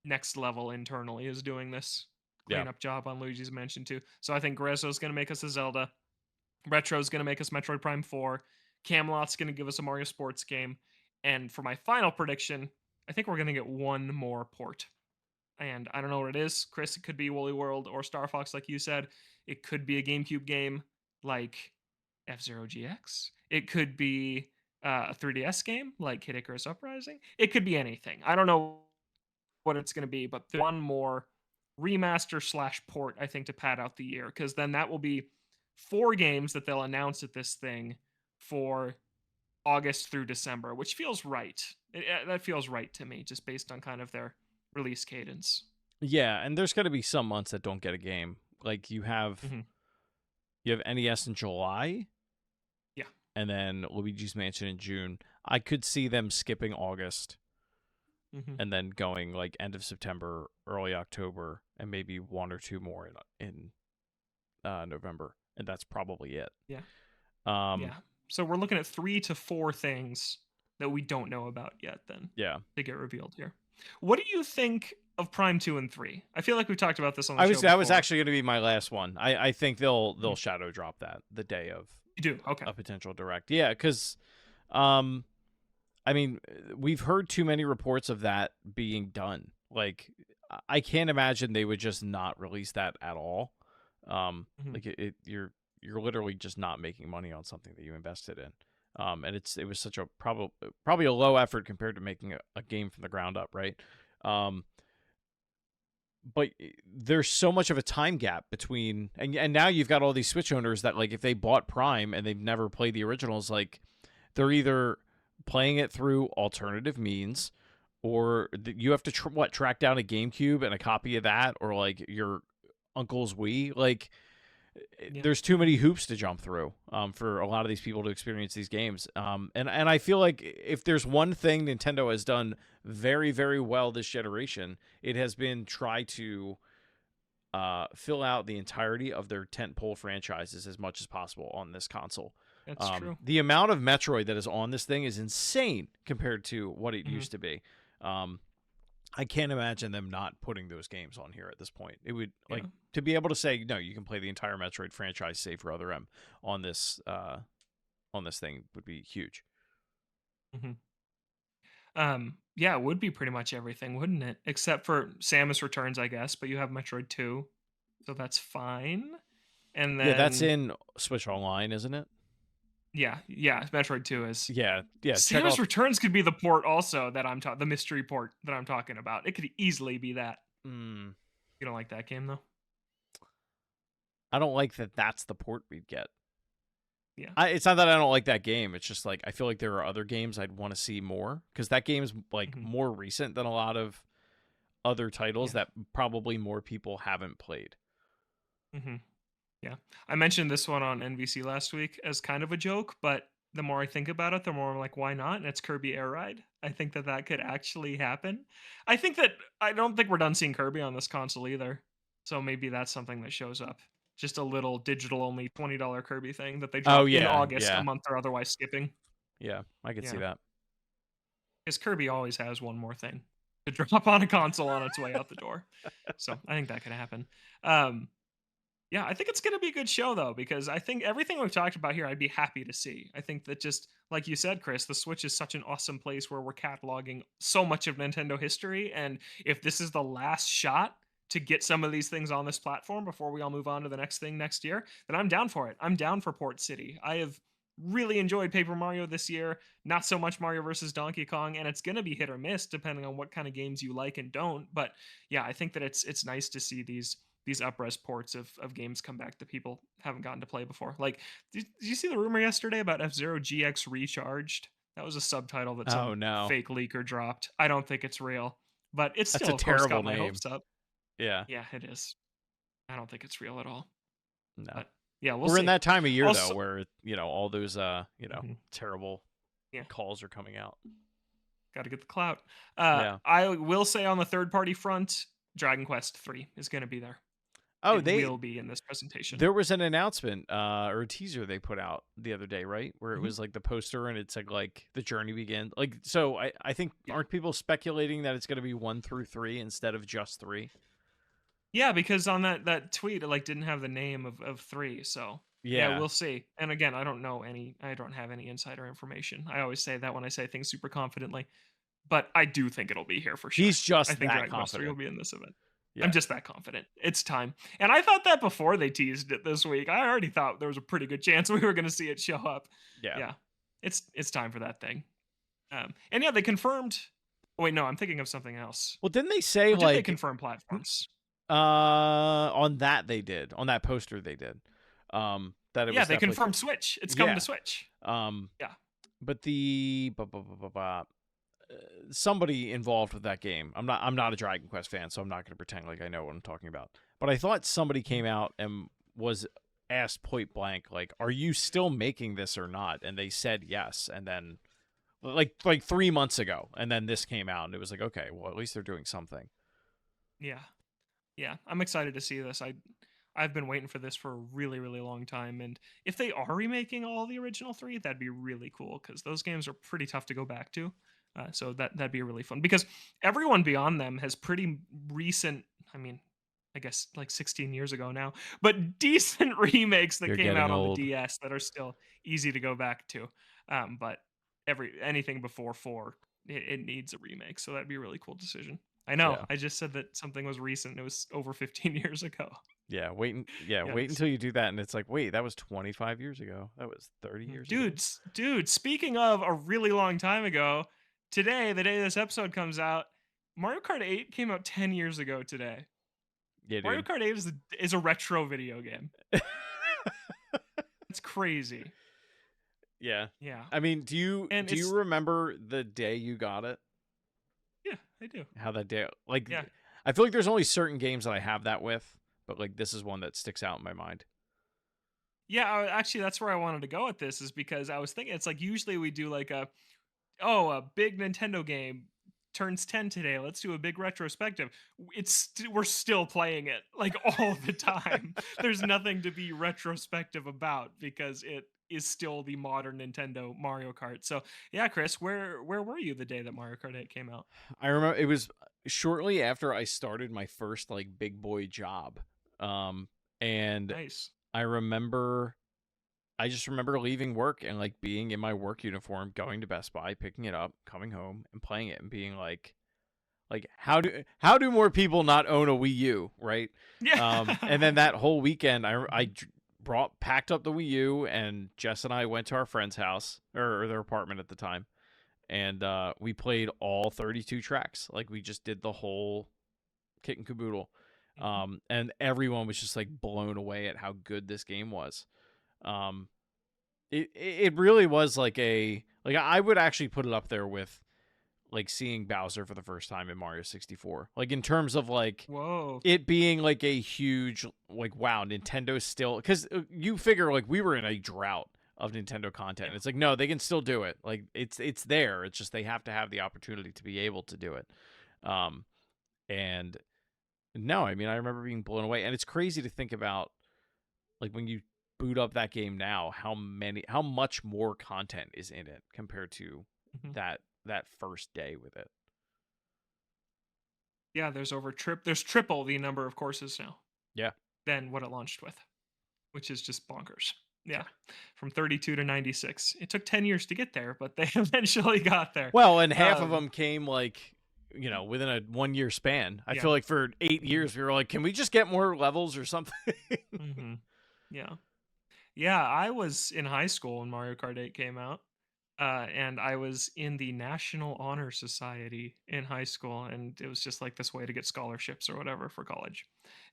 Next Level internally is doing this Yeah. cleanup job on Luigi's Mansion 2. So I think Grezzo's gonna make us a Zelda. Retro's gonna make us Metroid Prime 4. Camelot's gonna give us a Mario Sports game. And for my final prediction, I think we're gonna get one more port, and I don't know what it is. Chris, it could be Woolly World or Star Fox, like you said. It could be a GameCube game like F Zero GX. It could be a 3DS game like Kid Icarus Uprising. It could be anything. I don't know what it's going to be, but one more remaster slash port, I think, to pad out the year, because then that will be four games that they'll announce at this thing for August through December, which feels right. That feels right to me, just based on kind of their release cadence. Yeah, and there's got to be some months that don't get a game. Like Hmm. you have NES in July Yeah. and then Luigi's Mansion in June. I could see them skipping August Hmm. and then going like end of September, early October, and maybe one or two more in November, and that's probably it. Yeah. Um, Yeah. So we're looking at 3 to 4 things that we don't know about yet then yeah, to get revealed here. What do you think of Prime 2 and 3? I feel like we've talked about this on the show that was before. actually going to be my last one. I think they'll Mhm. shadow drop that the day of You do. Okay. a potential direct. Yeah, because um, I mean, we've heard too many reports of that being done. Like, I can't imagine they would just not release that at all. Hmm. Like you're literally just not making money on something that you invested in. And it was such a probably a low effort compared to making a game from the ground up, right? Um, but there's so much of a time gap between and now you've got all these Switch owners that like if they bought Prime and they've never played the originals, like they're either playing it through alternative means or you have to track down a GameCube and a copy of that or like your uncle's Wii. Like Yeah. there's too many hoops to jump through for a lot of these people to experience these games. And I feel like if there's one thing Nintendo has done very, very well this generation, it has been try to fill out the entirety of their tentpole franchises as much as possible on this console. That's true. The amount of Metroid that is on this thing is insane compared to what it Hmm. used to be. Um, I can't imagine them not putting those games on here at this point. It would Yeah. like to be able to say no, you can play the entire Metroid franchise save for Other M on this thing would be huge. Hmm. Yeah, it would be pretty much everything, wouldn't it? Except for Samus Returns, I guess, but you have Metroid 2, so that's fine. And Yeah, that's then in Switch Online, isn't it? yeah, Metroid 2 is. Yeah, yeah. Check Samus off. Returns could be the port also that the mystery port that I'm talking about. It could easily be that. Mm, You don't like that game though? I don't like that. That's the port we'd get. Yeah. It's not that I don't like that game. It's just like I feel like there are other games I'd want to see more because that game's like Hmm. more recent than a lot of other titles Yeah. that probably more people haven't played. Hmm. Yeah. I mentioned this one on NVC last week as kind of a joke, but the more I think about it, the more I'm like, why not? And it's Kirby Air Ride. I think that that could actually happen. I think that I don't think we're done seeing Kirby on this console either. So maybe that's something that shows up. Just a little digital only $20 Kirby thing that they Oh drop in yeah, August, a yeah, month they're otherwise skipping. yeah. I could see Yeah. that. Because Kirby always has one more thing to drop on a console on its way out the door. So I think that could happen. Um, Yeah, I think it's going to be a good show though, because I think everything we've talked about here, I'd be happy to see. I think that just like you said, Chris, the Switch is such an awesome place where we're cataloging so much of Nintendo history. And if this is the last shot to get some of these things on this platform before we all move on to the next thing next year, then I'm down for it. I'm down for Port City. I have really enjoyed Paper Mario this year, not so much Mario versus Donkey Kong, and it's going to be hit or miss depending on what kind of games you like and don't. But yeah, I think that it's nice to see these upres ports of games come back that people haven't gotten to play before. Like, did you see the rumor yesterday about F-Zero GX Recharged? That was a subtitle that Oh some no, fake leaker dropped. I don't think it's real, but it's that's still, a of course, terrible got my name. hopes up. Yeah, Yeah, it is. I don't think it's real at all. no. But yeah, we'll We're in see. that time of year though, Also, where all those mhm, terrible yeah, calls are coming out. got to get the clout. Yeah. I will say on the third party front, Dragon Quest 3 is going to be there. Oh, It will be in this presentation. there was an announcement or a teaser they put out the other day, right? Where it Mhm. was like the poster and it said like the journey begins. Like so I think Yeah. aren't people speculating that it's going to be 1 through 3 instead of just 3? Yeah, because on that tweet, it, like, didn't have the name of 3, so, yeah, Yeah. we'll see, and again, I don't have any insider information. I always say that when I say things super confidently, but I do think it'll be here for sure. He's I just think that Dragon Quest 3 will confident. be in this event. I'm Yeah. just that confident. It's time, and I thought that before they teased it this week. I already thought there was a pretty good chance we were gonna see it show up. Yeah. Yeah. It's time for that thing. And yeah, they confirmed. Oh, wait, no, I'm thinking of something else. Well, didn't they say Or did they like confirm platforms? on that they did. On that poster they did. That it Yeah, was they definitely confirmed Switch. It's coming to yeah. Switch. Um Yeah. but the somebody involved with that game. I'm not a Dragon Quest fan, so I'm not going to pretend like I know what I'm talking about. But I thought somebody came out and was asked point blank like, "Are you still making this or not?" And they said yes. And then like 3 months ago, and then this came out and it was like, "Okay, well at least they're doing something." Yeah. Yeah. I'm excited to see this. I've been waiting for this for a really, really long time. And if they are remaking all the original three, that'd be really cool because those games are pretty tough to go back to. So that'd be really fun because everyone beyond them has pretty recent. I mean, I guess like 16 years ago now, but decent remakes that You're came getting out on the old. DS that are still easy to go back to. But anything before four, it needs a remake. So that'd be a really cool decision. I know. Yeah. I just said that something was recent. It was over 15 years ago. Yeah, wait Yikes. until you do that and it's like, "Wait, that was 25 years ago. That was 30 years ago." Dude, speaking of a really long time ago, today, the day this episode comes out, Mario Kart 8 came out 10 years ago today. Yeah, Mario dude. Kart 8 is a retro video game. It's crazy. Yeah. Yeah. I mean, do you And do you it's remember the day you got it? yeah, I do. How that day like Yeah. I feel like there's only certain games that I have that with, but like this is one that sticks out in my mind. Yeah, actually that's where I wanted to go with this is because I was thinking it's like usually we do like a big Nintendo game turns 10 today. Let's do a big retrospective. We're still playing it like all the time. There's nothing to be retrospective about because it is still the modern Nintendo Mario Kart. So, yeah, Chris, where were you the day that Mario Kart 8 came out? I remember it was shortly after I started my first like big boy job. And Nice. I remember I just remember leaving work and like being in my work uniform, going to Best Buy, picking it up, coming home and playing it and being like how do more people not own a Wii U, right? And Yeah. then that whole weekend brought packed up the Wii U and Jess and I went to our friend's house or their apartment at the time and we played all 32 tracks. Like we just did the whole kit and caboodle. Mhm. And everyone was just like blown away at how good this game was. Um, it really was like I would actually put it up there with like seeing Bowser for the first time in Mario 64. Like in terms of like Whoa. it being like a huge like wow, Nintendo's still cuz you figure like we were in a drought of Nintendo content. Yeah. It's like, no, they can still do it. Like it's there. It's just they have to have the opportunity to be able to do it. Um, and no, I mean, I remember being blown away, and it's crazy to think about, like when you boot up that game now, how much more content is in it compared to Mhm. that first day with it. Yeah, there's triple the number of courses now Yeah. than what it launched with, which is just bonkers. Yeah, from 32 to 96. It took 10 years to get there, but they eventually got there. Well, and half of Um, them came like, within a 1 year span. I yeah. feel like for 8 Mhm, years we were like, can we just get more levels or something? mhm. Yeah. Yeah, I was in high school when Mario Kart 8 came out, and I was in the National Honor Society in high school, and it was just like this way to get scholarships or whatever for college.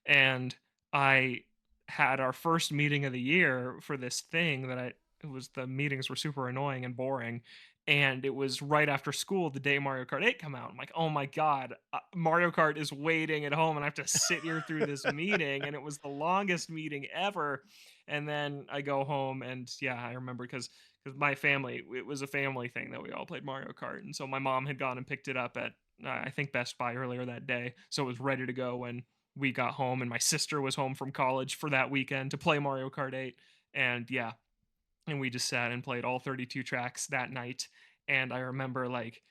And I had our first meeting of the year for this thing that I it was the meetings were super annoying and boring. And it was right after school, the day Mario Kart 8 come out. I'm like, oh my god, Mario Kart is waiting at home, and I have to sit here through this meeting. And it was the longest meeting ever. And then I go home, and yeah, I remember because my family, it was a family thing that we all played Mario Kart, and so my mom had gone and picked it up at I think Best Buy earlier that day, so it was ready to go when we got home, and my sister was home from college for that weekend to play Mario Kart 8, and yeah, and we just sat and played all 32 tracks that night. And I remember like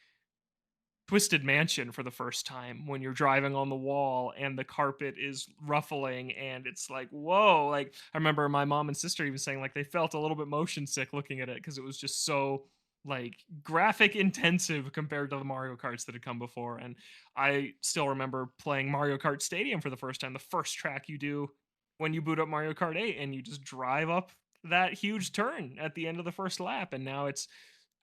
Twisted Mansion for the first time when you're driving on the wall and the carpet is ruffling and it's like, whoa. Like, I remember my mom and sister even saying like they felt a little bit motion sick looking at it because it was just so like graphic intensive compared to the Mario Karts that had come before. And I still remember playing Mario Kart Stadium for the first time. The first track you do when you boot up Mario Kart 8 and you just drive up that huge turn at the end of the first lap. And now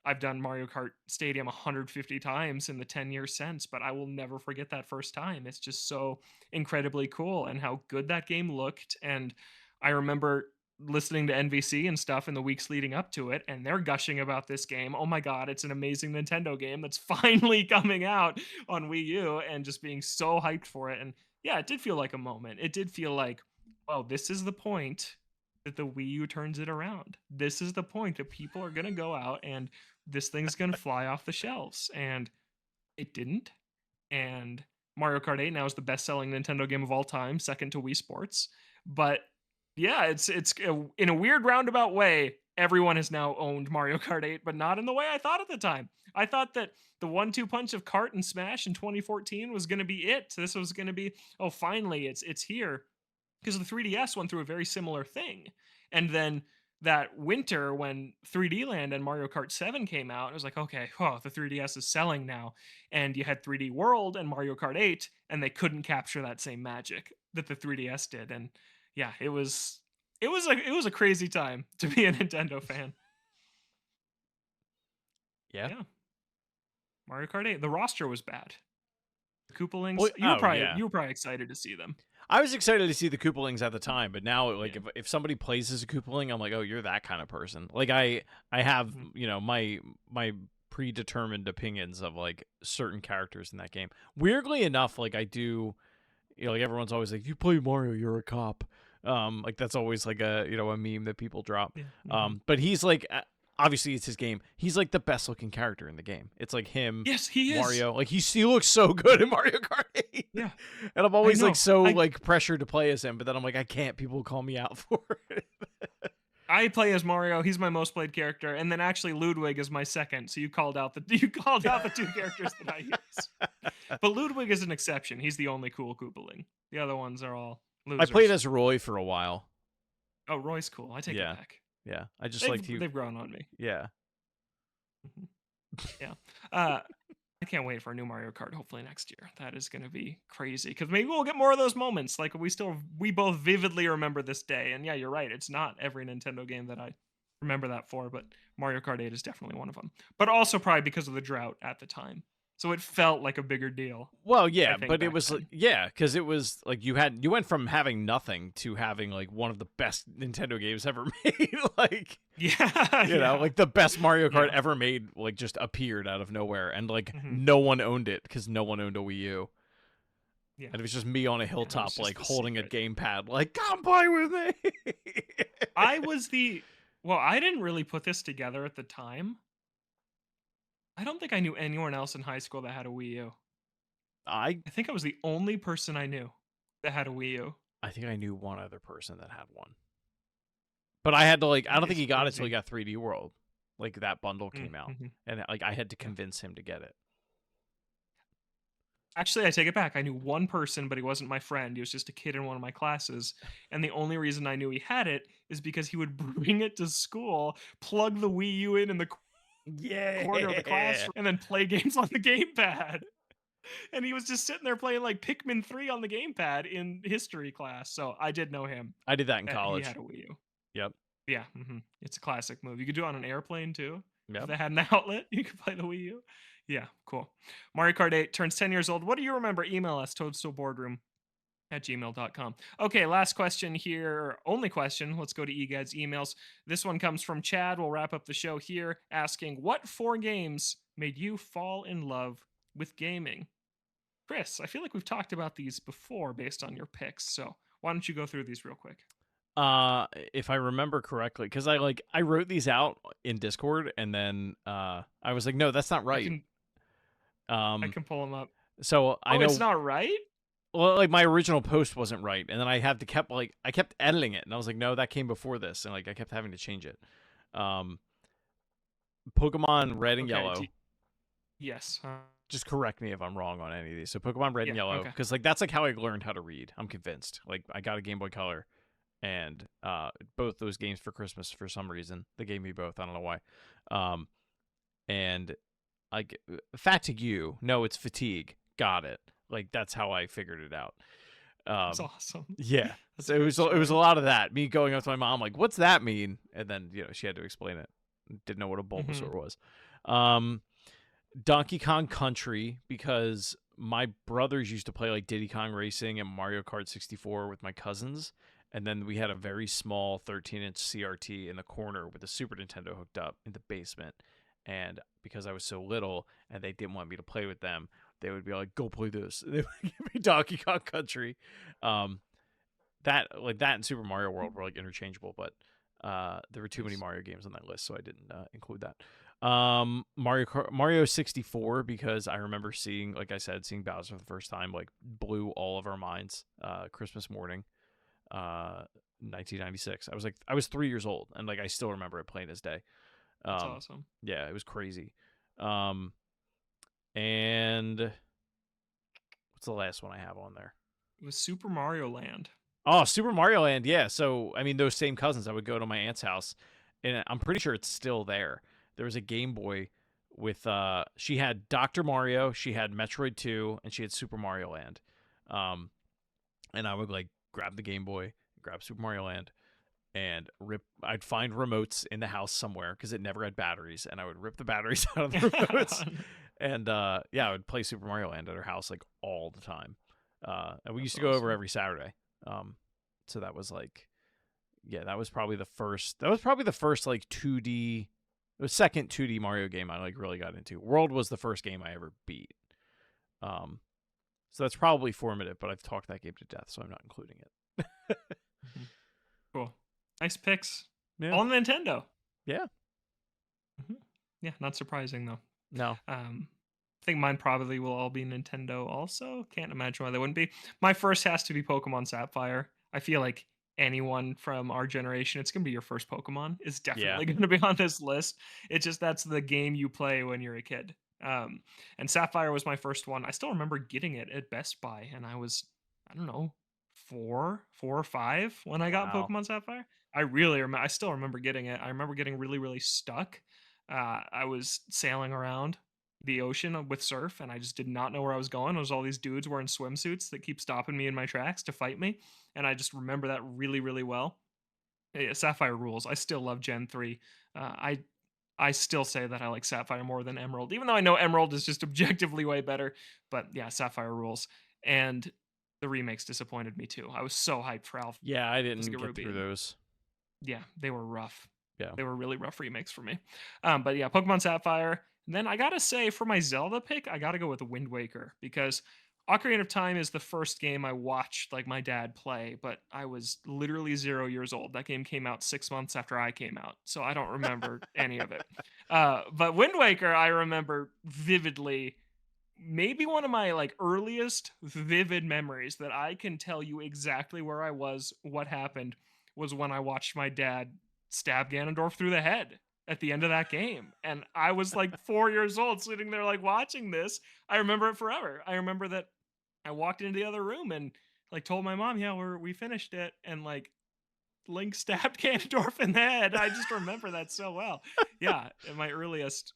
I've done Mario Kart Stadium 150 times in the 10 years since, but I will never forget that first time. It's just so incredibly cool and how good that game looked. And I remember listening to NVC and stuff in the weeks leading up to it, and they're gushing about this game. Oh my God, it's an amazing Nintendo game that's finally coming out on Wii U, and just being so hyped for it. And yeah, it did feel like a moment. It did feel like, oh, this is the point that the Wii U turns it around. This is the point that people are going to go out and this thing's going to fly off the shelves. And it didn't. And Mario Kart 8 now is the best-selling Nintendo game of all time, second to Wii Sports. But yeah, in a weird roundabout way, everyone has now owned Mario Kart 8, but not in the way I thought at the time. I thought that the one-two punch of Kart and Smash in 2014 was going to be it. This was going to be, oh, finally, it's here, because the 3DS went through a very similar thing. And then that winter when 3D Land and Mario Kart 7 came out, it was like, okay, oh, the 3DS is selling now. And you had 3D World and Mario Kart 8, and they couldn't capture that same magic that the 3DS did. And yeah, it was a crazy time to be a Nintendo fan. Yeah. Yeah, Mario Kart 8. The roster was bad. The Well, Koopalings, you were oh probably yeah. you were probably excited to see them. I was excited to see the Koopalings at the time, but now like Yeah. if somebody plays as a Koopaling, I'm like, oh, you're that kind of person. Like I have Mhm. my predetermined opinions of like certain characters in that game. Weirdly enough, like I do, like everyone's always like, you play Mario, you're a cop. Like that's always like a meme that people drop. Yeah. Hmm. But he's like, obviously it's his game. He's like the best looking character in the game. It's like him, Yes, he is. Mario. Like he looks so good in Mario Kart 8. Yeah, And I'm I always like know. so I like pressured to play as him, but then I'm like, I can't. People call me out for it. I play as Mario. He's my most played character, and then actually Ludwig is my second. So you called out the you called out the two characters that I use. But Ludwig is an exception. He's the only cool Koopaling. The other ones are all I played losers. as Roy for a while. Oh, Roy's cool. I take it Yeah, back. yeah. I just They've liked you. they've grown on me. Yeah, Mhm. Yeah. Uh, I can't wait for a new Mario Kart. Hopefully next year. That is going to be crazy because maybe we'll get more of those moments. Like we both vividly remember this day. And yeah, you're right. It's not every Nintendo game that I remember that for, but Mario Kart 8 is definitely one of them. But also probably because of the drought at the time, so it felt like a bigger deal. well, I yeah, think but it back was then. yeah, because it was like you went from having nothing to having like one of the best Nintendo games ever made. Like Yeah, yeah, like the best Mario Kart yeah. ever made, like just appeared out of nowhere, and like Hmm. no one owned it because no one owned a Wii U. Yeah, And it was just me on a yeah. It was hilltop, just like the holding a secret. gamepad, like, come play with me. I was the Well, I didn't really put this together at the time. I don't think I knew anyone else in high school that had a Wii U. I I think I was the only person I knew that had a Wii U. I think I knew one other person that had one. But I had to like I That don't think is he got it till he crazy. got 3D World. Like that bundle came out. Mm-hmm. And like I had to Yeah. convince him to get it. Actually, I take it back. I knew one person, but he wasn't my friend. He was just a kid in one of my classes. And the only reason I knew he had it is because he would bring it to school, plug the Wii U in the corner of the Yeah. classroom, and then play games on the gamepad. And he was just sitting there playing like Pikmin 3 on the gamepad in history class. So I did know him. I did that in He had college. a Wii U. Yep. Yeah, it's a classic move. You could do it on an airplane too. If Yep. they had an outlet, you could play the Wii U. Yeah, cool. Mario Kart 8 turns 10 years old. What do you remember? Email us, toadstoolboardroom@gmail.com. Okay, last question here. Only question. Let's go to EGAD's emails. This one comes from Chad. We'll wrap up the show here asking, what 4 games made you fall in love with gaming? Chris, I feel like we've talked about these before based on your picks. So why don't you go through these real quick? If I remember correctly, because I wrote these out in Discord, and then I was like, no, that's not I right. can I Um, can pull them up. so I Oh, it's know, not right? well, like my original post wasn't right, and then I had to kept like I kept editing it, and I was like, no, that came before this, and like I kept having to change it. Um, Pokemon Red and Okay. Yellow. Yes. Just correct me if I'm wrong on any of these. So Pokemon Red and Yeah. Yellow, Okay. because like that's like how I learned how to read. I'm convinced. Like I got a Game Boy Color, and both those games for Christmas for some reason they gave me both. I don't know why. Um, and like fatigue. No, it's fatigue. Got it. Like that's how I figured it out. That's Um, awesome. yeah. That's a So it great was it was a story. lot of that. Me going up to my mom like, "What's that mean?" And then she had to explain it. Didn't know what a Hmm. Bulbasaur was. Um, Donkey Kong Country, because my brothers used to play like Diddy Kong Racing and Mario Kart 64 with my cousins. And then we had a very small 13-inch CRT in the corner with a Super Nintendo hooked up in the basement. And because I was so little and they didn't want me to play with them, they would be like, "Go play this." They would give me Donkey Kong Country. Um, that and Super Mario World were like interchangeable, but there were too many Nice. Mario games on that list, so I didn't include that. Mario 64, because I remember seeing, like I said, seeing Bowser for the first time, like blew all of our minds. Christmas morning, 1996. I was 3 years old, and like I still remember it plain as day. That's Um, awesome. yeah, it was crazy. Um, and what's the last one I have on there? It was Super Mario Land. Oh, Super Mario Land, yeah. So, I mean, those same cousins, I would go to my aunt's house, and I'm pretty sure it's still there. There was a Game Boy with, she had Dr. Mario, she had Metroid 2, and she had Super Mario Land. Um, and I would, like, grab the Game Boy, grab Super Mario Land, and I'd find remotes in the house somewhere, because it never had batteries, and I would rip the batteries out of the remotes. And, yeah, I would play Super Mario Land at her house, like, all the time. And we That's used to go over awesome. every Saturday. So that was like, yeah, that was probably the first. That was probably the first like 2D, the second 2D Mario game I like really got into. World was the first game I ever beat. Um, so that's probably formative, but I've talked that game to death, so I'm not including it. Mhm. Cool. Nice picks. Yeah, All Nintendo. yeah, hmm Yeah, not surprising though. no, I think mine probably will all be Nintendo also. Can't imagine why they wouldn't be. My first has to be Pokemon Sapphire. I feel like anyone from our generation, it's gonna be your first Pokemon. Is yeah, definitely gonna be on this list. It's just that's the game you play when you're a kid. Um, and Sapphire was my first one. I still remember getting it at Best Buy, and I don't know, four or five when I got wow, Pokemon Sapphire. I really remember. I still remember getting it. I remember getting really, really stuck. I was sailing around the ocean with surf, and I just did not know where I was going. There's all these dudes wearing swimsuits that keep stopping me in my tracks to fight me, and I just remember that really, really well. Yeah, Sapphire rules. I still love Gen 3. I still say that I like Sapphire more than Emerald, even though I know Emerald is just objectively way better. But yeah, Sapphire rules. And the remakes disappointed me too. I was so hyped for yeah. I didn't Alpha get Ruby, through and those. yeah, they were rough. Yeah, They were really rough remakes for me. But yeah, Pokemon Sapphire. And then I gotta say, for my Zelda pick, I gotta go with Wind Waker because Ocarina of Time is the first game I watched like my dad play, but I was literally 0 years old. That game came out 6 months after I came out, so I don't remember any of it. But Wind Waker, I remember vividly. Maybe one of my like earliest vivid memories that I can tell you exactly where I was, what happened, was when I watched my dad stab Ganondorf through the head at the end of that game. And I was like 4 years old sitting there like watching this. I remember it forever. I remember that I walked into the other room and like told my mom, yeah, we finished it. And like Link stabbed Ganondorf in the head. I just remember that so well. Yeah, my earliest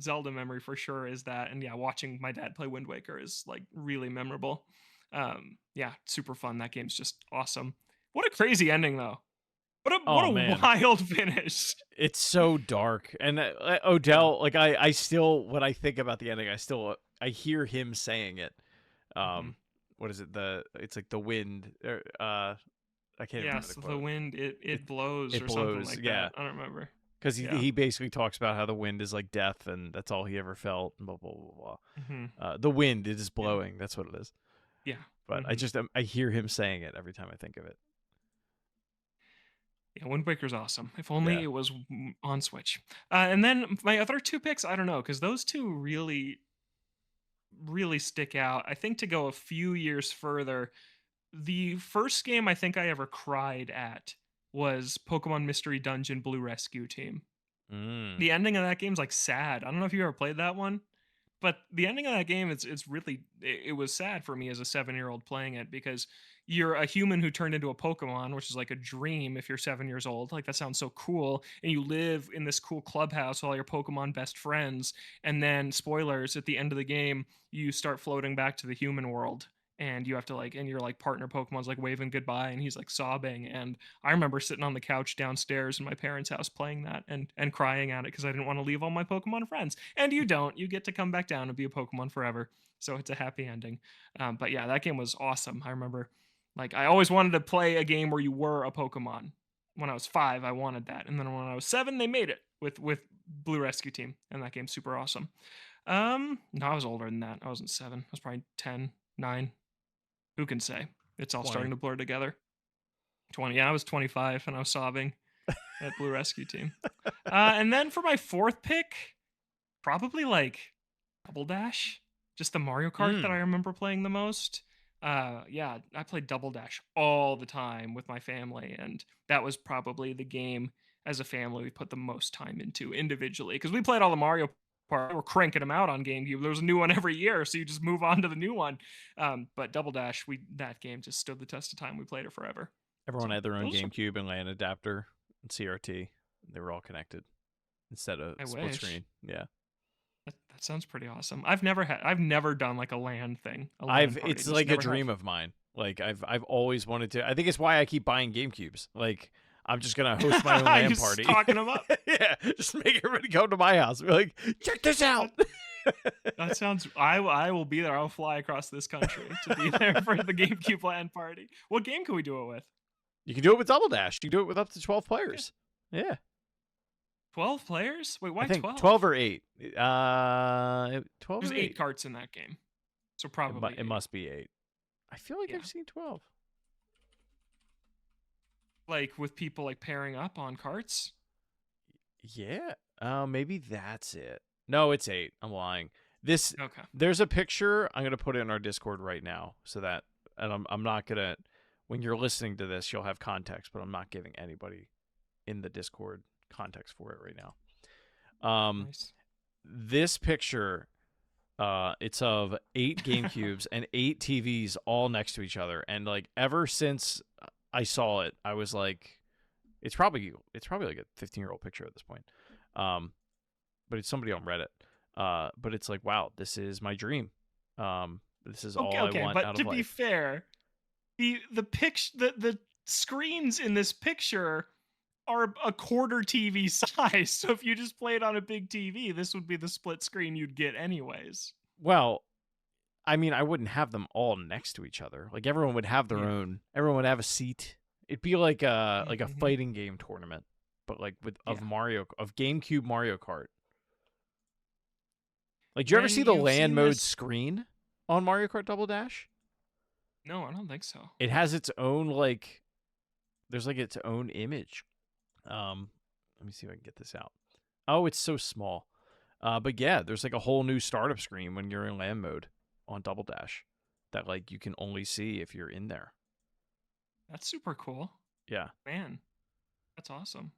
Zelda memory for sure is that, and yeah, watching my dad play Wind Waker is like really memorable. Yeah, super fun. That game's just awesome. What a crazy ending though. What Oh a man, wild finish. it's so dark. And Yeah. Odell, like I still, when I think about the ending, I hear him saying it. Hmm. What is it? It's like the wind. I can't remember the Yes, the quote. wind It it blows it or something blows. like Yeah, that. I don't remember. because Yeah. he basically talks about how the wind is like death, and that's all he ever felt. And blah blah blah blah. Hmm. The wind is Yeah. blowing. That's what it is. Yeah. But Hmm. I hear him saying it every time I think of it. Yeah, Wind Waker's awesome. If Yeah. only it was on Switch. And then my other two picks, I don't know, because those two really stick out. I think to go a few years further, the first game I think I ever cried at was Pokemon Mystery Dungeon Blue Rescue Team. Mm. The ending of that game's like sad. I don't know if you ever played that one, but the ending of that game, it's really it was sad for me as a 7-year-old playing it because you're a human who turned into a Pokemon, which is like a dream if you're 7 years old. Like that sounds so cool, and you live in this cool clubhouse with all your Pokemon best friends. And then spoilers at the end of the game, you start floating back to the human world. And you have to like, and your like partner Pokemon's like waving goodbye, and he's like sobbing. And I remember sitting on the couch downstairs in my parents' house playing that and crying at it because I didn't want to leave all my Pokemon friends. And you don't. You get to come back down and be a Pokemon forever. So it's a happy ending. But yeah, that game was awesome. I remember, like, I always wanted to play a game where you were a Pokemon. When I was 5, I wanted that, and then when I was 7, they made it with Blue Rescue Team, and that game's super awesome. No, I was older than that. I wasn't 7. I was probably 10, 9. Who can say? It's all starting 20. to blur together. 20. Yeah, I was 25 and I was sobbing at Blue Rescue Team. And then for my fourth pick, probably like Double Dash, just the Mario Kart that I Mm. remember playing the most. Yeah, I played Double Dash all the time with my family, and that was probably the game as a family we put the most time into individually because we played all the Mario Kart. We were cranking them out on GameCube. There was a new one every year, so you just move on to the new one. But Double Dash, we that game just stood the test of time. We played it forever. Everyone So had their own those are. GameCube and LAN adapter and CRT. They were all connected instead of I split wish. screen. Yeah. That sounds pretty awesome. I've never done like a LAN thing, a LAN party. It's Just like a never have. dream of mine. Like I've always wanted to. I think it's why I keep buying GameCubes. Like I'm just gonna host my own LAN Just party. talking them up. Yeah, just make everybody come to my house. Be like, check this out. That, that sounds. I will be there. I'll fly across this country to be there for the GameCube LAN party. What game can we do it with? You can do it with Double Dash. You can do it with up to 12 Okay, players. Yeah, 12 players. Wait, I why think 12? 12 or 8. 12 There's or 8 8. carts in that game, so probably It 8. must be 8. I feel like Yeah, I've seen 12. like with people like pairing up on carts. Yeah. Maybe that's it. No, it's 8. I'm lying. This Okay. There's a picture. I'm gonna put it in our Discord right now, so that, and I'm not gonna. When you're listening to this, you'll have context, but I'm not giving anybody in the Discord context for it right now. Nice. This picture, it's of 8 GameCubes and 8 TVs all next to each other, and like ever since I saw it, I was like, it's probably like a 15-year-old picture at this point. But it's somebody on Reddit. But it's like, wow, this is my dream. This is all Okay, I okay, want but out to of be life. fair, the screens in this picture are a quarter TV size. So if you just play it on a big TV, this would be the split screen you'd get anyways. Well, I mean, I wouldn't have them all next to each other. Like everyone would have their Yeah. own. Everyone would have a seat. It'd be like a Mm-hmm. fighting game tournament, but like Yeah. of GameCube Mario Kart. Like, do you ever When see the you've LAN seen mode this, screen? on Mario Kart Double Dash. No, I don't think so. It has its own like there's like its own image. Let me see if I can get this out. Oh, it's so small. But yeah, there's like a whole new startup screen when you're in land mode on Double Dash that like you can only see if you're in there. That's super cool. Yeah. Man, that's awesome.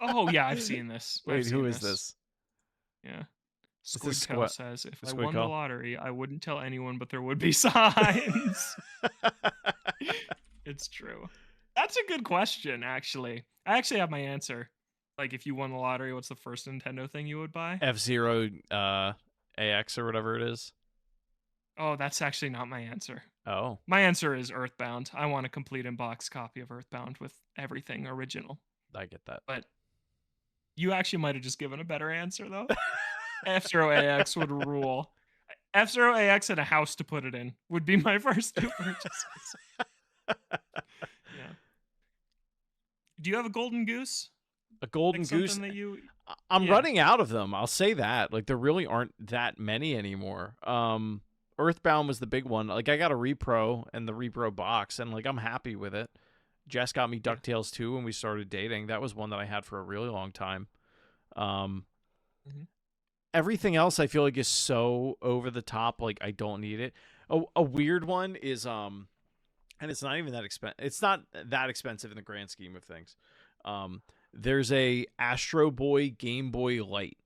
Oh yeah, I've seen this. I've Wait, who seen is this. this? Yeah. Is this Squidtail says, if I won the Squidco? lottery, I wouldn't tell anyone, but there would be signs. It's true. That's a good question, actually. I actually have my answer. Like, if you won the lottery, what's the first Nintendo thing you would buy? F-Zero AX or whatever it is. Oh, that's actually not my answer. Oh, My answer is Earthbound. I want a complete in-box copy of Earthbound with everything original. I get that. But you actually might have just given a better answer, though. F-Zero AX would rule. F-Zero AX and a house to put it in would be my first two purchases. Yeah. Do you have a golden goose? A golden Like goose. something that you I'm Yeah. running out of them. I'll say that. Like there really aren't that many anymore. Earthbound was the big one. Like I got a repro and the repro box, and like I'm happy with it. Jess got me Yeah. DuckTales 2 when we started dating. That was one that I had for a really long time. Um, Mhm. Everything else I feel like is so over the top. Like I don't need it. A weird one is and it's not even that expensive. It's not that expensive in the grand scheme of things. Um, there's a Astro Boy Game Boy Light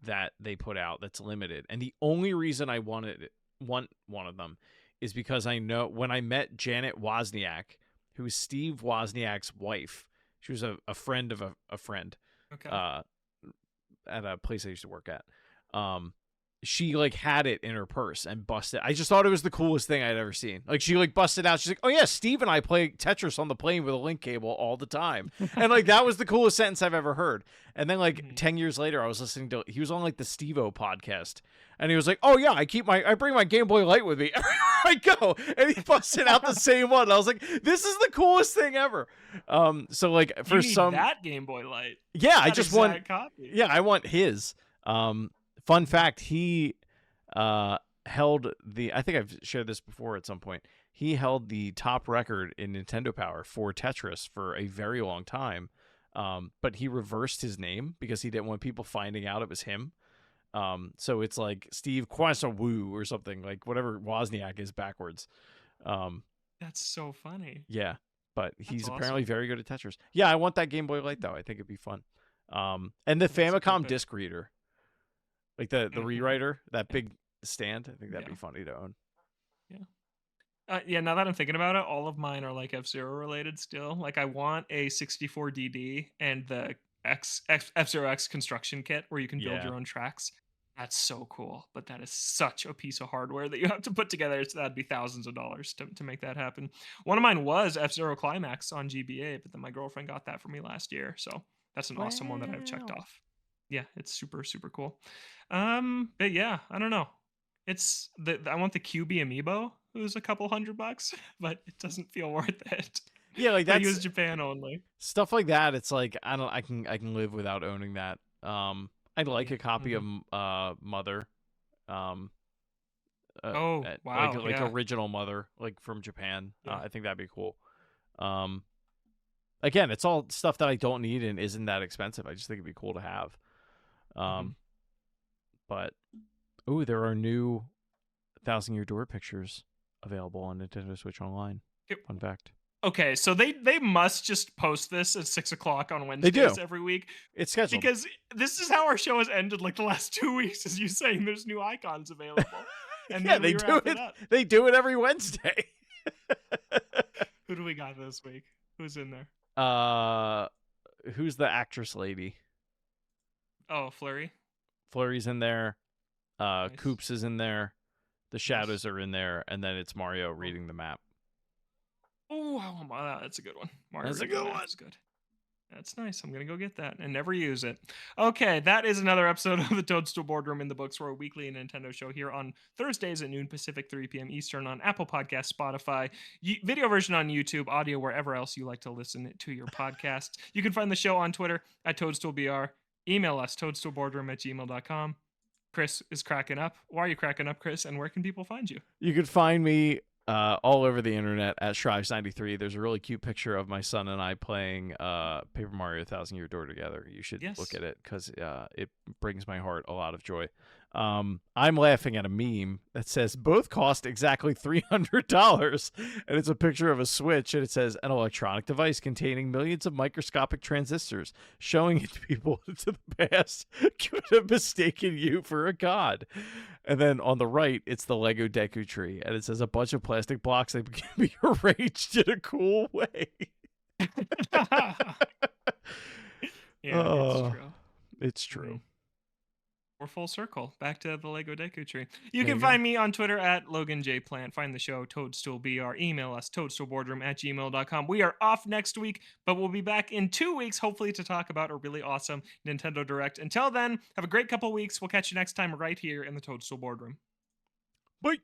that they put out that's limited, and the only reason I want one of them is because I know when I met Janet Wozniak, who is Steve Wozniak's wife, she was a friend of a friend, Okay. uh, at a place I used to work at. She like had it in her purse and busted. I just thought it was the coolest thing I'd ever seen. Like she like busted out. She's like, "Oh yeah, Steve and I play Tetris on the plane with a link cable all the time," and like that was the coolest sentence I've ever heard. And then like 10 years later, I was listening to he was on like the Steve-O podcast, and he was like, "Oh yeah, I bring my Game Boy Light with me everywhere I go," and he busted out the same one. And I was like, "This is the coolest thing ever." So like for You need some that Game Boy Light. yeah, I That just want exact copy. yeah, I want his. Fun fact, he held the I think I've shared this before at some point. He held the top record in Nintendo Power for Tetris for a very long time. But he reversed his name because he didn't want people finding out it was him. So it's like Steve Kwasawu or something, like whatever Wozniak is backwards. That's so funny. Yeah, but he's That's apparently awesome. very good at Tetris. Yeah, I want that Game Boy Light though. I think it'd be fun. And the That's a good Famicom pick. disc reader, like the rewriter, that Yeah. big stand. I think that'd Yeah. be funny to own. Yeah, now that I'm thinking about it, all of mine are like F-Zero related still. Like I want a 64DD and the F-Zero X construction kit where you can build Yeah. your own tracks. That's so cool, but that is such a piece of hardware that you have to put together. So that'd be thousands of dollars to make that happen. One of mine was F-Zero Climax on GBA, but then my girlfriend got that for me last year. So that's an awesome one that I've checked Wow. off. Yeah, it's super, super cool. But yeah, I don't know. It's I want the QB amiibo, who's a couple $100, but it doesn't feel worth it. Yeah, like For that's US Japan only. stuff like that. It's like I can live without owning that. I'd like a copy of Mhm. Mother. Um, Oh, wow, like yeah. original Mother, like from Japan. Yeah. I think that'd be cool. Um, Again, it's all stuff that I don't need and isn't that expensive. I just think it'd be cool to have. Mhm. But ooh, there are new Thousand Year Door pictures available on Nintendo Switch Online. Yep. Fun fact. Okay, so they must just post this at 6 o'clock on They do. Wednesdays every week It's scheduled. because this is how our show has ended like the last 2 weeks, is you saying there's new icons available. And Yeah, then they we do wrap it. it up. They do it every Wednesday. Who do we got this week? Who's in there? Who's the actress lady? Oh, Flurry. Flurry's in there. Nice. Coops is in there. The shadows are in there, and then it's Mario reading the map. Oh, that's a good one. Mario That's a Reading the good Map one. is good. That's nice. I'm gonna go get that and never use it. Okay, that is another episode of the Toadstool Boardroom in the Books, for a weekly Nintendo show here on Thursdays at noon Pacific, 3 p.m. Eastern on Apple Podcasts, Spotify, video version on YouTube, audio wherever else you like to listen to your podcast. You can find the show on Twitter at ToadstoolBR. Email us, toadstoolboardroom@gmail.com. Chris is cracking up. Why are you cracking up, Chris? And where can people find you? You can find me all over the internet at Shrives93. There's a really cute picture of my son and I playing Paper Mario Thousand Year Door together. You should look Yes. at it because it brings my heart a lot of joy. I'm laughing at a meme that says both cost exactly $300, and it's a picture of a Switch, and it says an electronic device containing millions of microscopic transistors, showing it to people into the past could have mistaken you for a god. And then on the right, it's the Lego Deku Tree, and it says a bunch of plastic blocks that can be arranged in a cool way. Yeah, it's true. It's true. We're full circle back to the Lego Deku Tree. You There can you go. find me on Twitter at LoganJPlant. Find the show ToadstoolBR. Email us toadstoolboardroom@gmail.com. We are off next week, but we'll be back in 2 weeks, hopefully, to talk about a really awesome Nintendo Direct. Until then, have a great couple weeks. We'll catch you next time right here in the Toadstool Boardroom. Bye.